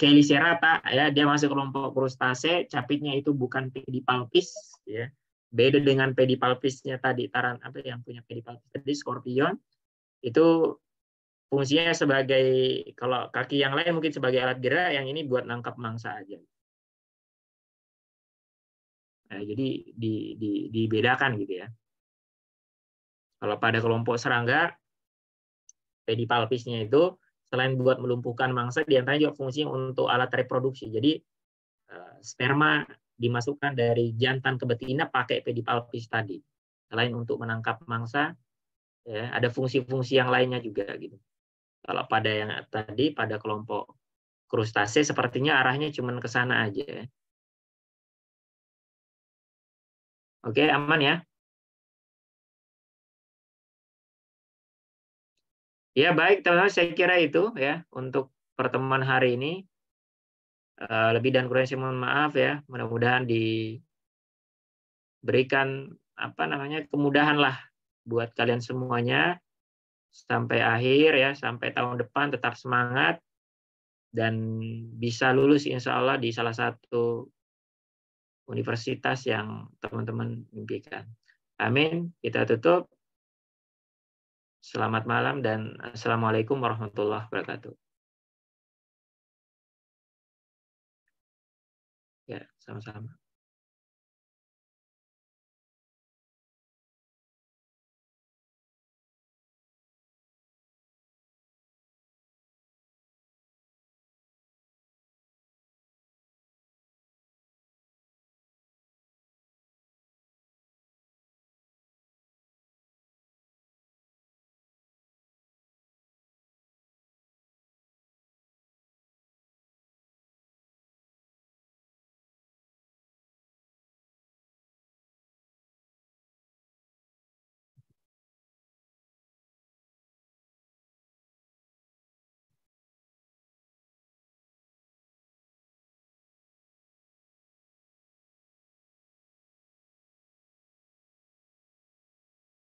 Chelicerata ya, dia masuk kelompok krustase, capitnya itu bukan pedipalpis ya. Beda dengan pedipalpisnya tadi taran apa yang punya pedipalpis tadi skorpion itu fungsinya sebagai kalau kaki yang lain mungkin sebagai alat gerak, yang ini buat nangkap mangsa aja. Nah, jadi dibedakan gitu ya. Kalau pada kelompok serangga pedipalpisnya itu selain buat melumpuhkan mangsa, diantaranya juga fungsinya untuk alat reproduksi. Jadi sperma dimasukkan dari jantan ke betina pakai pedipalpis tadi. Selain untuk menangkap mangsa, ya, ada fungsi-fungsi yang lainnya juga gitu. Kalau pada yang tadi pada kelompok krustase sepertinya arahnya cuma ke sana aja. Oke, aman ya? Ya baik teman-teman, saya kira itu ya untuk pertemuan hari ini. Lebih dan kurang saya mohon maaf ya. Mudah-mudahan diberikan kemudahan lah buat kalian semuanya sampai akhir ya, sampai tahun depan tetap semangat dan bisa lulus insya Allah di salah satu universitas yang teman-teman impikan. Amin. Kita tutup. Selamat malam dan assalamualaikum warahmatullahi wabarakatuh. Ya, sama-sama.